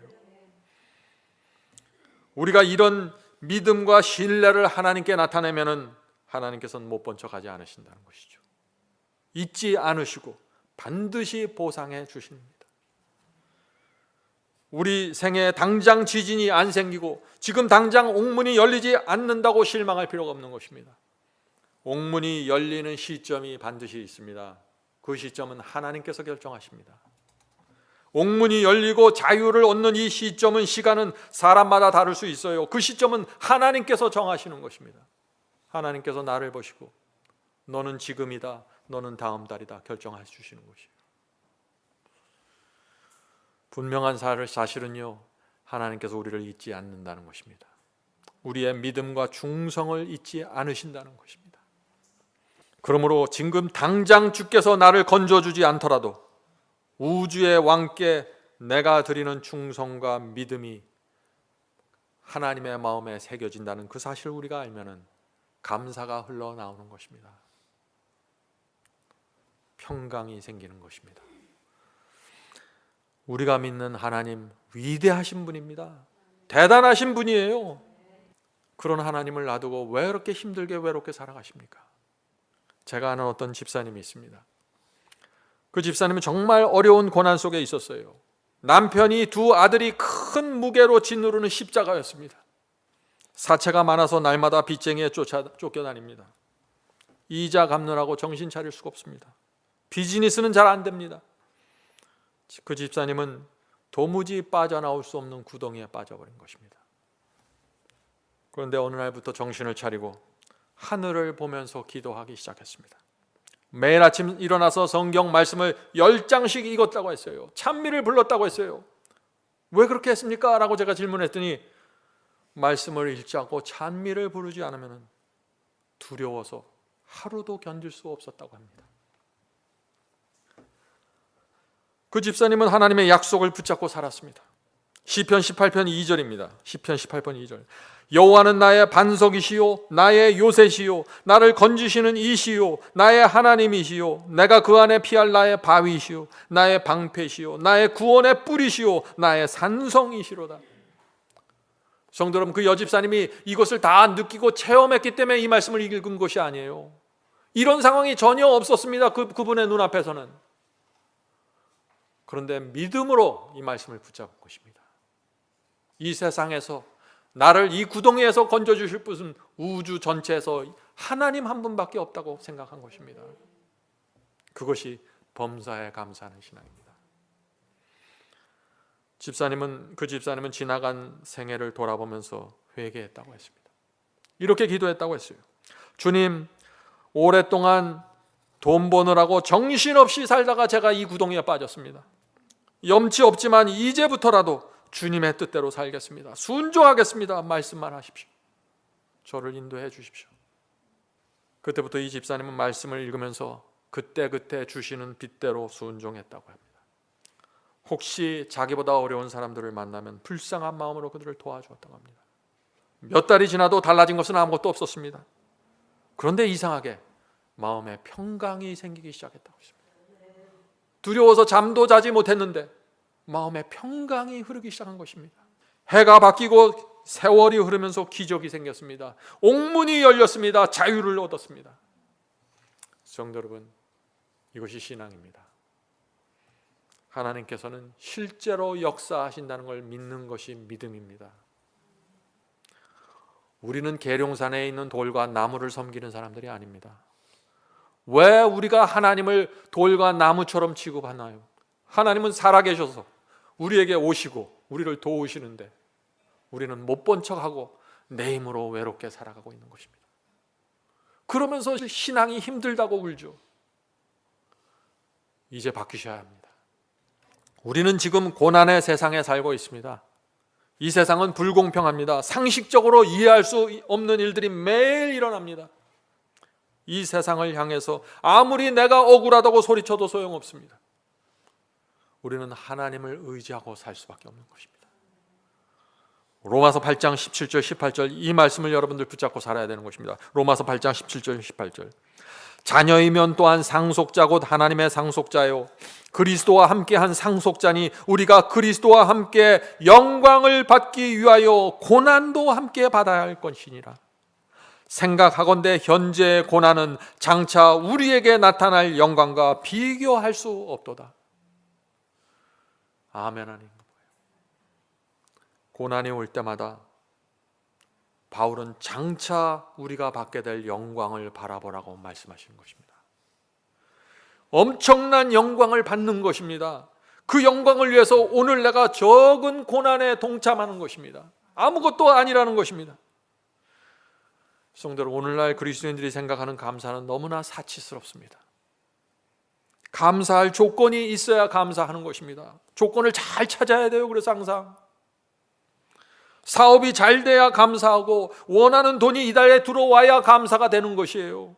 우리가 이런 믿음과 신뢰를 하나님께 나타내면은 하나님께서는 못 본 척하지 않으신다는 것이죠. 잊지 않으시고 반드시 보상해 주십니다. 우리 생에 당장 지진이 안 생기고 지금 당장 옥문이 열리지 않는다고 실망할 필요가 없는 것입니다. 옥문이 열리는 시점이 반드시 있습니다. 그 시점은 하나님께서 결정하십니다. 옥문이 열리고 자유를 얻는 이 시점은, 시간은 사람마다 다를 수 있어요. 그 시점은 하나님께서 정하시는 것입니다. 하나님께서 나를 보시고 너는 지금이다, 너는 다음 달이다 결정해 주시는 것이에요. 분명한 사실은요, 하나님께서 우리를 잊지 않는다는 것입니다. 우리의 믿음과 중성을 잊지 않으신다는 것입니다. 그러므로 지금 당장 주께서 나를 건져주지 않더라도 우주의 왕께 내가 드리는 충성과 믿음이 하나님의 마음에 새겨진다는 그 사실을 우리가 알면은 감사가 흘러나오는 것입니다. 평강이 생기는 것입니다. 우리가 믿는 하나님 위대하신 분입니다. 대단하신 분이에요. 그런 하나님을 놔두고 왜 그렇게 힘들게 외롭게 살아가십니까? 제가 아는 어떤 집사님이 있습니다. 그 집사님은 정말 어려운 고난 속에 있었어요. 남편이 두 아들이 큰 무게로 짓누르는 십자가였습니다. 사채가 많아서 날마다 빚쟁이에 쫓겨다닙니다. 이자 갚느라고 정신 차릴 수가 없습니다. 비즈니스는 잘 안 됩니다. 그 집사님은 도무지 빠져나올 수 없는 구덩이에 빠져버린 것입니다. 그런데 어느 날부터 정신을 차리고 하늘을 보면서 기도하기 시작했습니다. 매일 아침 일어나서 성경 말씀을 10장씩 읽었다고 했어요. 찬미를 불렀다고 했어요. 왜 그렇게 했습니까? 라고 제가 질문했더니 말씀을 읽지 않고 찬미를 부르지 않으면 두려워서 하루도 견딜 수 없었다고 합니다. 그 집사님은 하나님의 약속을 붙잡고 살았습니다. 시편 18편 2절입니다. 시편 18편 2절. 여호와는 나의 반석이시요 나의 요새시요 나를 건지시는 이시요 나의 하나님이시요 내가 그 안에 피할 나의 바위시요 나의 방패시요 나의 구원의 뿌리시요 나의 산성이시로다. 성도 여러분, 그 여집사님이 이것을 다 느끼고 체험했기 때문에 이 말씀을 읽은 것이 아니에요. 이런 상황이 전혀 없었습니다. 그분의 눈앞에서는. 그런데 믿음으로 이 말씀을 붙잡은 것입니다. 이 세상에서 나를 이 구덩이에서 건져주실 분은 우주 전체에서 하나님 한 분밖에 없다고 생각한 것입니다. 그것이 범사에 감사하는 신앙입니다. 그 집사님은 지나간 생애를 돌아보면서 회개했다고 했습니다. 이렇게 기도했다고 했어요. 주님, 오랫동안 돈 버느라고 정신없이 살다가 제가 이 구덩이에 빠졌습니다. 염치 없지만 이제부터라도 주님의 뜻대로 살겠습니다. 순종하겠습니다. 말씀만 하십시오. 저를 인도해 주십시오. 그때부터 이 집사님은 말씀을 읽으면서 그때그때 주시는 빛대로 순종했다고 합니다. 혹시 자기보다 어려운 사람들을 만나면 불쌍한 마음으로 그들을 도와주었다고 합니다. 몇 달이 지나도 달라진 것은 아무것도 없었습니다. 그런데 이상하게 마음에 평강이 생기기 시작했다고 했습니다. 두려워서 잠도 자지 못했는데 마음에 평강이 흐르기 시작한 것입니다. 해가 바뀌고 세월이 흐르면서 기적이 생겼습니다. 옥문이 열렸습니다. 자유를 얻었습니다. 성도 여러분, 이것이 신앙입니다. 하나님께서는 실제로 역사하신다는 걸 믿는 것이 믿음입니다. 우리는 계룡산에 있는 돌과 나무를 섬기는 사람들이 아닙니다. 왜 우리가 하나님을 돌과 나무처럼 취급하나요? 하나님은 살아계셔서 우리에게 오시고 우리를 도우시는데 우리는 못 본 척하고 내 힘으로 외롭게 살아가고 있는 것입니다. 그러면서 신앙이 힘들다고 울죠. 이제 바뀌셔야 합니다. 우리는 지금 고난의 세상에 살고 있습니다. 이 세상은 불공평합니다. 상식적으로 이해할 수 없는 일들이 매일 일어납니다. 이 세상을 향해서 아무리 내가 억울하다고 소리쳐도 소용없습니다. 우리는 하나님을 의지하고 살 수밖에 없는 것입니다. 로마서 8장 17절 18절 이 말씀을 여러분들 붙잡고 살아야 되는 것입니다. 로마서 8장 17절 18절. 자녀이면 또한 상속자 곧 하나님의 상속자요 그리스도와 함께한 상속자니 우리가 그리스도와 함께 영광을 받기 위하여 고난도 함께 받아야 할 것이니라. 생각하건대 현재의 고난은 장차 우리에게 나타날 영광과 비교할 수 없도다. 아멘 아닌 거예요. 고난이 올 때마다 바울은 장차 우리가 받게 될 영광을 바라보라고 말씀하시는 것입니다. 엄청난 영광을 받는 것입니다. 그 영광을 위해서 오늘 내가 적은 고난에 동참하는 것입니다. 아무것도 아니라는 것입니다. 성도들, 오늘날 그리스도인들이 생각하는 감사는 너무나 사치스럽습니다. 감사할 조건이 있어야 감사하는 것입니다. 조건을 잘 찾아야 돼요. 그래서 항상 사업이 잘 돼야 감사하고 원하는 돈이 이달에 들어와야 감사가 되는 것이에요.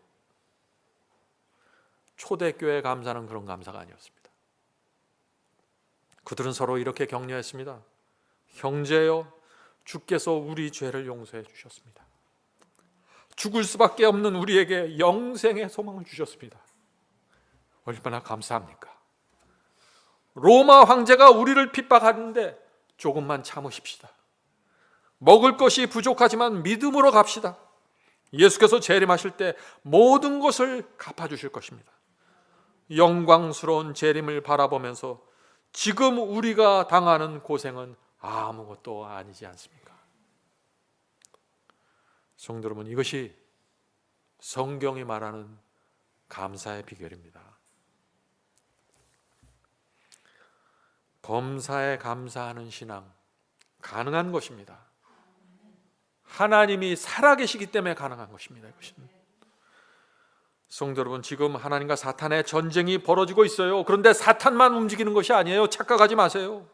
초대교회 감사는 그런 감사가 아니었습니다. 그들은 서로 이렇게 격려했습니다. 형제여, 주께서 우리 죄를 용서해 주셨습니다. 죽을 수밖에 없는 우리에게 영생의 소망을 주셨습니다. 얼마나 감사합니까? 로마 황제가 우리를 핍박하는데 조금만 참으십시다. 먹을 것이 부족하지만 믿음으로 갑시다. 예수께서 재림하실 때 모든 것을 갚아주실 것입니다. 영광스러운 재림을 바라보면서 지금 우리가 당하는 고생은 아무것도 아니지 않습니까? 성도 여러분, 이것이 성경이 말하는 감사의 비결입니다. 범사에 감사하는 신앙 가능한 것입니다. 하나님이 살아계시기 때문에 가능한 것입니다. 이것은. 성도 여러분, 지금 하나님과 사탄의 전쟁이 벌어지고 있어요. 그런데 사탄만 움직이는 것이 아니에요. 착각하지 마세요.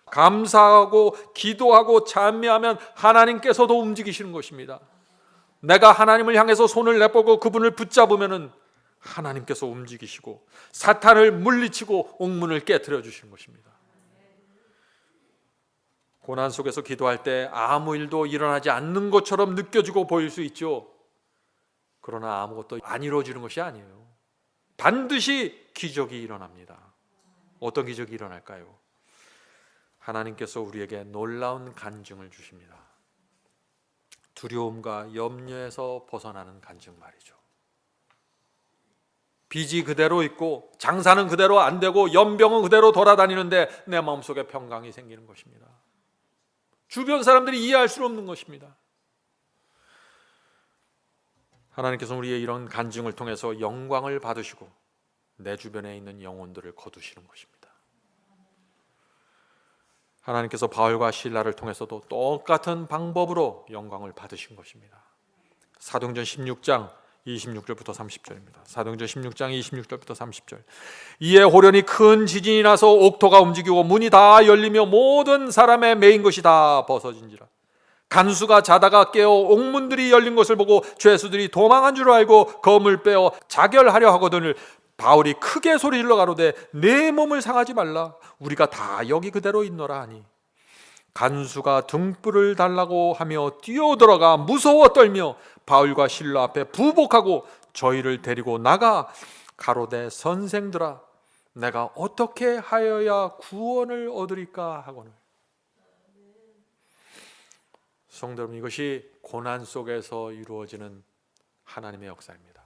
감사하고 기도하고 찬미하면 하나님께서도 움직이시는 것입니다. 내가 하나님을 향해서 손을 내뻗고 그분을 붙잡으면 하나님께서 움직이시고 사탄을 물리치고 옥문을 깨트려 주시는 것입니다. 고난 속에서 기도할 때 아무 일도 일어나지 않는 것처럼 느껴지고 보일 수 있죠. 그러나 아무것도 안 이루어지는 것이 아니에요. 반드시 기적이 일어납니다. 어떤 기적이 일어날까요? 하나님께서 우리에게 놀라운 간증을 주십니다. 두려움과 염려에서 벗어나는 간증 말이죠. 빚이 그대로 있고 장사는 그대로 안 되고 연병은 그대로 돌아다니는데 내 마음속에 평강이 생기는 것입니다. 주변 사람들이 이해할 수 없는 것입니다. 하나님께서 우리의 이런 간증을 통해서 영광을 받으시고 내 주변에 있는 영혼들을 거두시는 것입니다. 하나님께서 바울과 실라를 통해서도 똑같은 방법으로 영광을 받으신 것입니다. 사도행전 16장 26절부터 30절입니다. 사도행전 16장 26절부터 30절. 이에 호련히 큰 지진이 나서 옥토가 움직이고 문이 다 열리며 모든 사람의 매인 것이 다 벗어진지라. 간수가 자다가 깨어 옥문들이 열린 것을 보고 죄수들이 도망한 줄 알고 검을 빼어 자결하려 하거든을 바울이 크게 소리질러 가로되 내 몸을 상하지 말라. 우리가 다 여기 그대로 있노라 하니 간수가 등불을 달라고 하며 뛰어들어가 무서워 떨며 바울과 실라 앞에 부복하고 저희를 데리고 나가 가로되 선생들아 내가 어떻게 하여야 구원을 얻으리까 하거늘. 성도 여러분, 이것이 고난 속에서 이루어지는 하나님의 역사입니다.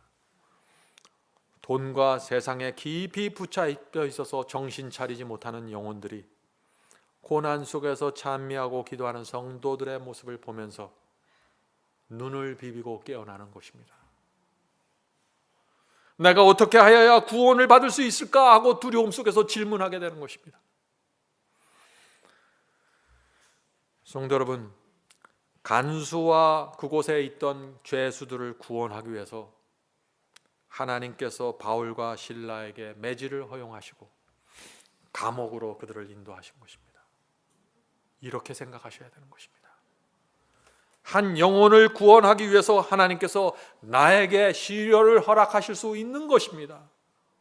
돈과 세상에 깊이 붙잡혀 있어서 정신 차리지 못하는 영혼들이 고난 속에서 찬미하고 기도하는 성도들의 모습을 보면서 눈을 비비고 깨어나는 것입니다. 내가 어떻게 하여야 구원을 받을 수 있을까 하고 두려움 속에서 질문하게 되는 것입니다. 성도 여러분, 간수와 그곳에 있던 죄수들을 구원하기 위해서 하나님께서 바울과 실라에게 매질을 허용하시고 감옥으로 그들을 인도하신 것입니다. 이렇게 생각하셔야 되는 것입니다. 한 영혼을 구원하기 위해서 하나님께서 나에게 시련을 허락하실 수 있는 것입니다.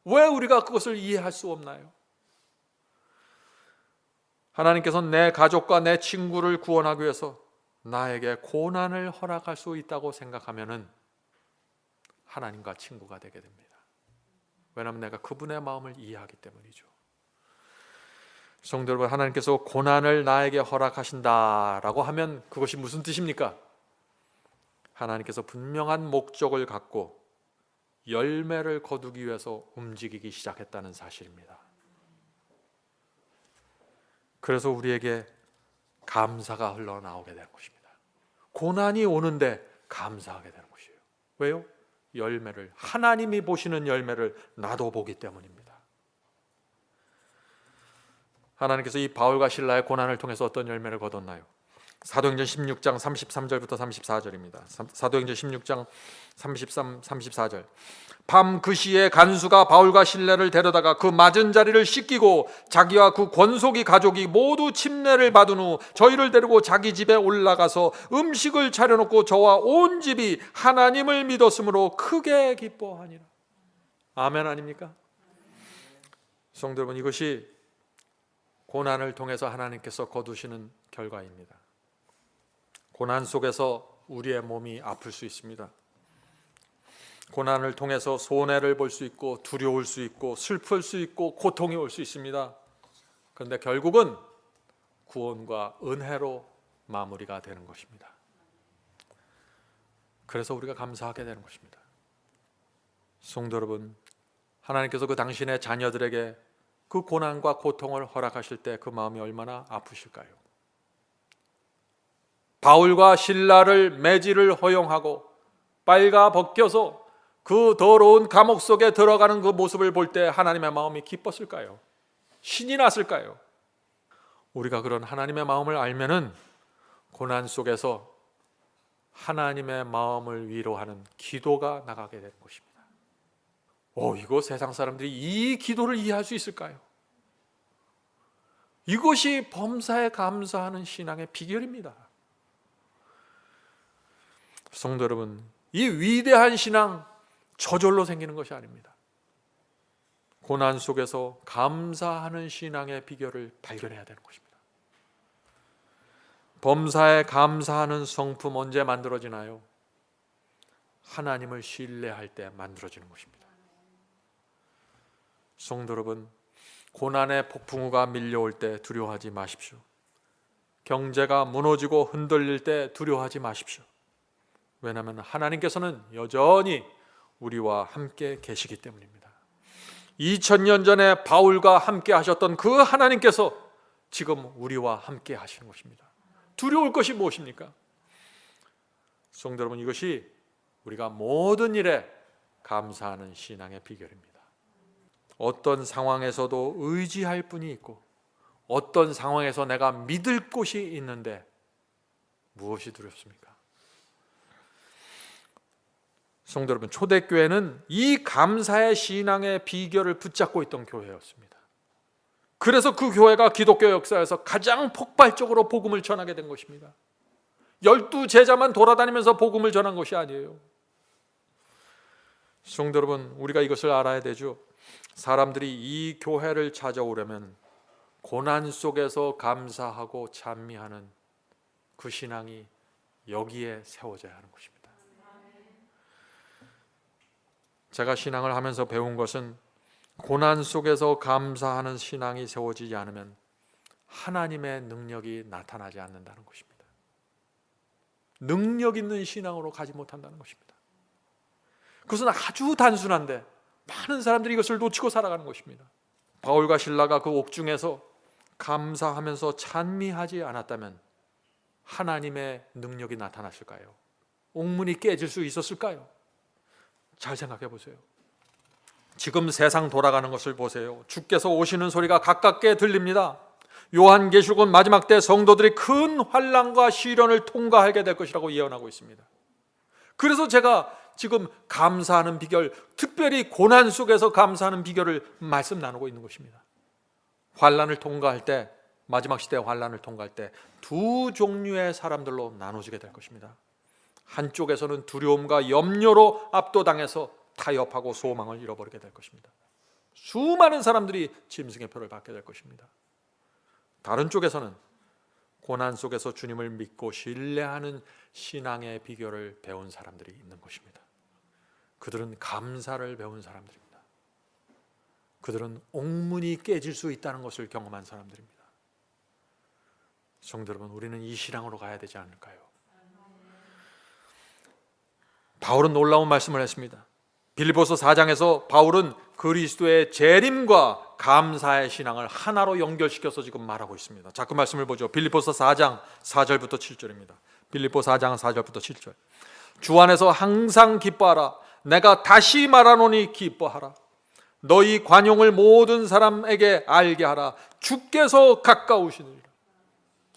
왜 우리가 그것을 이해할 수 없나요? 하나님께서 내 가족과 내 친구를 구원하기 위해서 나에게 고난을 허락할 수 있다고 생각하면은 하나님과 친구가 되게 됩니다. 왜냐하면 내가 그분의 마음을 이해하기 때문이죠. 성도 여러분, 하나님께서 고난을 나에게 허락하신다라고 하면 그것이 무슨 뜻입니까? 하나님께서 분명한 목적을 갖고 열매를 거두기 위해서 움직이기 시작했다는 사실입니다. 그래서 우리에게 감사가 흘러나오게 되는 것입니다. 고난이 오는데 감사하게 되는 것이에요. 왜요? 열매를, 하나님이 보시는 열매를 나도 보기 때문입니다. 하나님께서 이 바울과 실라의 고난을 통해서 어떤 열매를 거뒀나요? 사도행전 16장 33절부터 34절입니다. 사도행전 16장 33, 34절. 밤 그 시에 간수가 바울과 실레를 데려다가 그 맞은 자리를 씻기고 자기와 그 권속이 가족이 모두 침례를 받은 후 저희를 데리고 자기 집에 올라가서 음식을 차려놓고 저와 온 집이 하나님을 믿었으므로 크게 기뻐하니라. 아멘 아닙니까? 성도 여러분, 이것이 고난을 통해서 하나님께서 거두시는 결과입니다. 고난 속에서 우리의 몸이 아플 수 있습니다. 고난을 통해서 손해를 볼 수 있고 두려울 수 있고 슬플 수 있고 고통이 올 수 있습니다. 그런데 결국은 구원과 은혜로 마무리가 되는 것입니다. 그래서 우리가 감사하게 되는 것입니다. 성도 여러분, 하나님께서 그 당신의 자녀들에게 그 고난과 고통을 허락하실 때 그 마음이 얼마나 아프실까요? 바울과 실라를 매질을 허용하고 빨가 벗겨서 그 더러운 감옥 속에 들어가는 그 모습을 볼 때 하나님의 마음이 기뻤을까요? 신이 났을까요? 우리가 그런 하나님의 마음을 알면은 고난 속에서 하나님의 마음을 위로하는 기도가 나가게 되는 것입니다. 이거 세상 사람들이 이 기도를 이해할 수 있을까요? 이것이 범사에 감사하는 신앙의 비결입니다. 성도 여러분, 이 위대한 신앙 저절로 생기는 것이 아닙니다. 고난 속에서 감사하는 신앙의 비결을 발견해야 되는 것입니다. 범사에 감사하는 성품 언제 만들어지나요? 하나님을 신뢰할 때 만들어지는 것입니다. 성도 여러분, 고난의 폭풍우가 밀려올 때 두려워하지 마십시오. 경제가 무너지고 흔들릴 때 두려워하지 마십시오. 왜냐하면 하나님께서는 여전히 우리와 함께 계시기 때문입니다. 2000년 전에 바울과 함께 하셨던 그 하나님께서 지금 우리와 함께 하시는 것입니다. 두려울 것이 무엇입니까? 성도 여러분, 이것이 우리가 모든 일에 감사하는 신앙의 비결입니다. 어떤 상황에서도 의지할 분이 있고 어떤 상황에서 내가 믿을 곳이 있는데 무엇이 두렵습니까? 성도 여러분, 초대교회는 이 감사의 신앙의 비결을 붙잡고 있던 교회였습니다. 그래서 그 교회가 기독교 역사에서 가장 폭발적으로 복음을 전하게 된 것입니다. 12제자만 돌아다니면서 복음을 전한 것이 아니에요. 성도 여러분, 우리가 이것을 알아야 되죠. 사람들이 이 교회를 찾아오려면 고난 속에서 감사하고 찬미하는 그 신앙이 여기에 세워져야 하는 것입니다. 제가 신앙을 하면서 배운 것은 고난 속에서 감사하는 신앙이 세워지지 않으면 하나님의 능력이 나타나지 않는다는 것입니다. 능력 있는 신앙으로 가지 못한다는 것입니다. 그것은 아주 단순한데 많은 사람들이 이것을 놓치고 살아가는 것입니다. 바울과 실라가 그 옥중에서 감사하면서 찬미하지 않았다면 하나님의 능력이 나타났을까요? 옥문이 깨질 수 있었을까요? 잘 생각해 보세요. 지금 세상 돌아가는 것을 보세요. 주께서 오시는 소리가 가깝게 들립니다. 요한계시록은 마지막 때 성도들이 큰 환난과 시련을 통과하게 될 것이라고 예언하고 있습니다. 그래서 제가 지금 감사하는 비결, 특별히 고난 속에서 감사하는 비결을 말씀 나누고 있는 것입니다. 환난을 통과할 때, 마지막 시대 환난을 통과할 때 두 종류의 사람들로 나눠지게 될 것입니다. 한쪽에서는 두려움과 염려로 압도당해서 타협하고 소망을 잃어버리게 될 것입니다. 수많은 사람들이 짐승의 표를 받게 될 것입니다. 다른 쪽에서는 고난 속에서 주님을 믿고 신뢰하는 신앙의 비결을 배운 사람들이 있는 것입니다. 그들은 감사를 배운 사람들입니다. 그들은 옥문이 깨질 수 있다는 것을 경험한 사람들입니다. 성도 여러분, 우리는 이 신앙으로 가야 되지 않을까요? 바울은 놀라운 말씀을 했습니다. 빌립보서 4장에서 바울은 그리스도의 재림과 감사의 신앙을 하나로 연결시켜서 지금 말하고 있습니다. 자, 그 말씀을 보죠. 빌립보서 4장 4절부터 7절입니다. 빌립보 4장 4절부터 7절. 주 안에서 항상 기뻐하라. 내가 다시 말하노니 기뻐하라. 너희 관용을 모든 사람에게 알게 하라. 주께서 가까우시니라.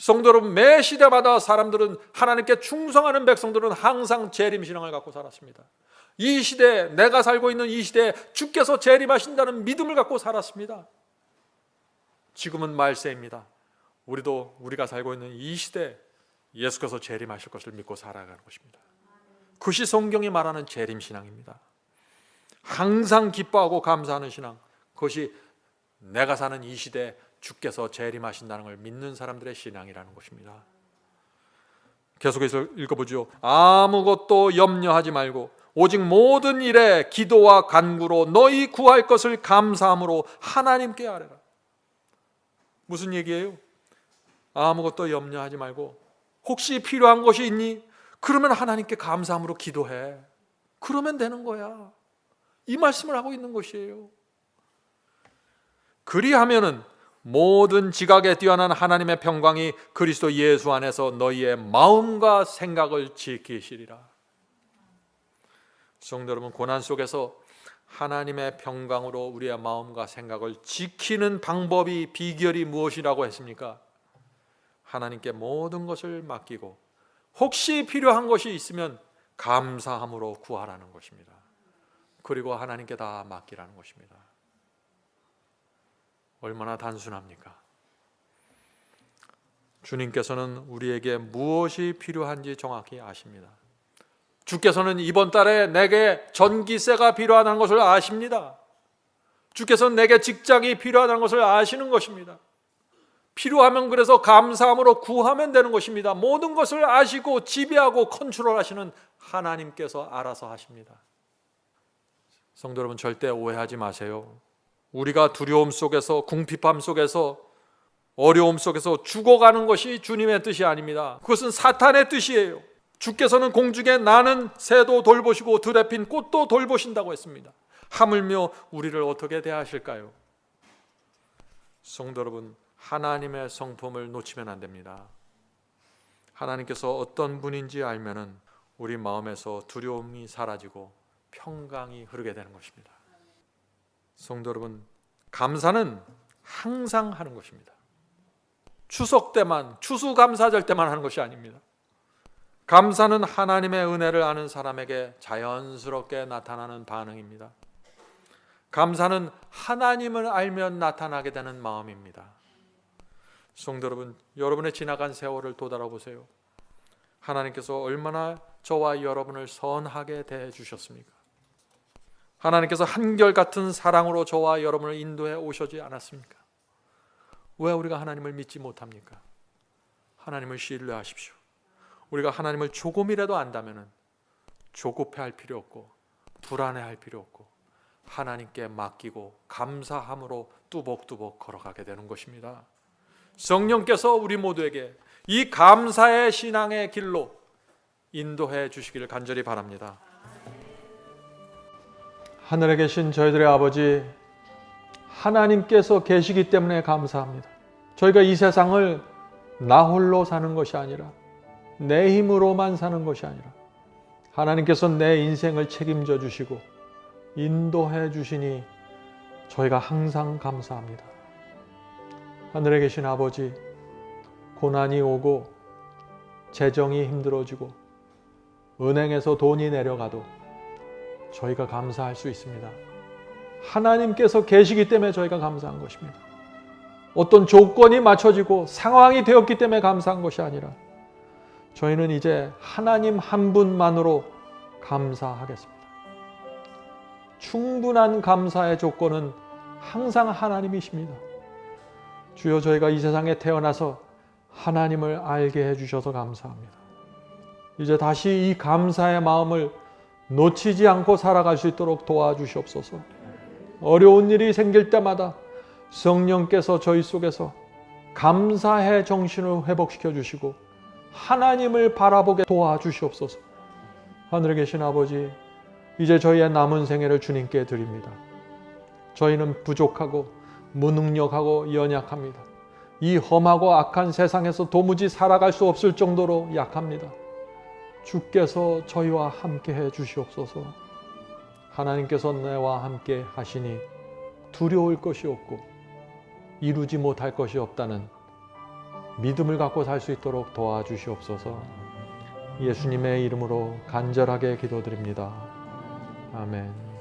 성도 여러분, 매 시대마다 사람들은, 하나님께 충성하는 백성들은 항상 재림신앙을 갖고 살았습니다. 이 시대에, 내가 살고 있는 이 시대에 주께서 재림하신다는 믿음을 갖고 살았습니다. 지금은 말세입니다. 우리도 우리가 살고 있는 이 시대에 예수께서 재림하실 것을 믿고 살아가는 것입니다. 그것이 성경이 말하는 재림신앙입니다. 항상 기뻐하고 감사하는 신앙, 그것이 내가 사는 이 시대에 주께서 재림하신다는 걸 믿는 사람들의 신앙이라는 것입니다. 계속해서 읽어보죠. 아무것도 염려하지 말고 오직 모든 일에 기도와 간구로 너희 구할 것을 감사함으로 하나님께 아뢰라. 무슨 얘기예요? 아무것도 염려하지 말고 혹시 필요한 것이 있니? 그러면 하나님께 감사함으로 기도해. 그러면 되는 거야. 이 말씀을 하고 있는 것이에요. 그리하면은 모든 지각에 뛰어난 하나님의 평강이 그리스도 예수 안에서 너희의 마음과 생각을 지키시리라. 성도 여러분, 고난 속에서 하나님의 평강으로 우리의 마음과 생각을 지키는 방법이, 비결이 무엇이라고 했습니까? 하나님께 모든 것을 맡기고 혹시 필요한 것이 있으면 감사함으로 구하라는 것입니다. 그리고 하나님께 다 맡기라는 것입니다. 얼마나 단순합니까? 주님께서는 우리에게 무엇이 필요한지 정확히 아십니다. 주께서는 이번 달에 내게 전기세가 필요하다는 것을 아십니다. 주께서는 내게 직장이 필요하다는 것을 아시는 것입니다. 필요하면 그래서 감사함으로 구하면 되는 것입니다. 모든 것을 아시고 지배하고 컨트롤하시는 하나님께서 알아서 하십니다. 성도 여러분, 절대 오해하지 마세요. 우리가 두려움 속에서, 궁핍함 속에서, 어려움 속에서 죽어가는 것이 주님의 뜻이 아닙니다. 그것은 사탄의 뜻이에요. 주께서는 공중에 나는 새도 돌보시고 들에 핀 꽃도 돌보신다고 했습니다. 하물며 우리를 어떻게 대하실까요? 성도 여러분, 하나님의 성품을 놓치면 안 됩니다. 하나님께서 어떤 분인지 알면은 우리 마음에서 두려움이 사라지고 평강이 흐르게 되는 것입니다. 성도 여러분, 감사는 항상 하는 것입니다. 추석 때만, 추수감사절 때만 하는 것이 아닙니다. 감사는 하나님의 은혜를 아는 사람에게 자연스럽게 나타나는 반응입니다. 감사는 하나님을 알면 나타나게 되는 마음입니다. 성도 여러분, 여러분의 지나간 세월을 되돌아보세요. 하나님께서 얼마나 저와 여러분을 선하게 대해 주셨습니까? 하나님께서 한결같은 사랑으로 저와 여러분을 인도해 오시지 않았습니까? 왜 우리가 하나님을 믿지 못합니까? 하나님을 신뢰하십시오. 우리가 하나님을 조금이라도 안다면 조급해할 필요 없고 불안해할 필요 없고 하나님께 맡기고 감사함으로 뚜벅뚜벅 걸어가게 되는 것입니다. 성령께서 우리 모두에게 이 감사의 신앙의 길로 인도해 주시기를 간절히 바랍니다. 하늘에 계신 저희들의 아버지, 하나님께서 계시기 때문에 감사합니다. 저희가 이 세상을 나 홀로 사는 것이 아니라 내 힘으로만 사는 것이 아니라 하나님께서 내 인생을 책임져 주시고 인도해 주시니 저희가 항상 감사합니다. 하늘에 계신 아버지, 고난이 오고 재정이 힘들어지고 은행에서 돈이 내려가도 저희가 감사할 수 있습니다. 하나님께서 계시기 때문에 저희가 감사한 것입니다. 어떤 조건이 맞춰지고 상황이 되었기 때문에 감사한 것이 아니라 저희는 이제 하나님 한 분만으로 감사하겠습니다. 충분한 감사의 조건은 항상 하나님이십니다. 주여, 저희가 이 세상에 태어나서 하나님을 알게 해주셔서 감사합니다. 이제 다시 이 감사의 마음을 놓치지 않고 살아갈 수 있도록 도와주시옵소서. 어려운 일이 생길 때마다 성령께서 저희 속에서 감사의 정신을 회복시켜 주시고 하나님을 바라보게 도와주시옵소서. 하늘에 계신 아버지, 이제 저희의 남은 생애를 주님께 드립니다. 저희는 부족하고 무능력하고 연약합니다. 이 험하고 악한 세상에서 도무지 살아갈 수 없을 정도로 약합니다. 주께서 저희와 함께 해 주시옵소서. 하나님께서 내와 함께 하시니 두려울 것이 없고 이루지 못할 것이 없다는 믿음을 갖고 살 수 있도록 도와주시옵소서. 예수님의 이름으로 간절하게 기도드립니다. 아멘.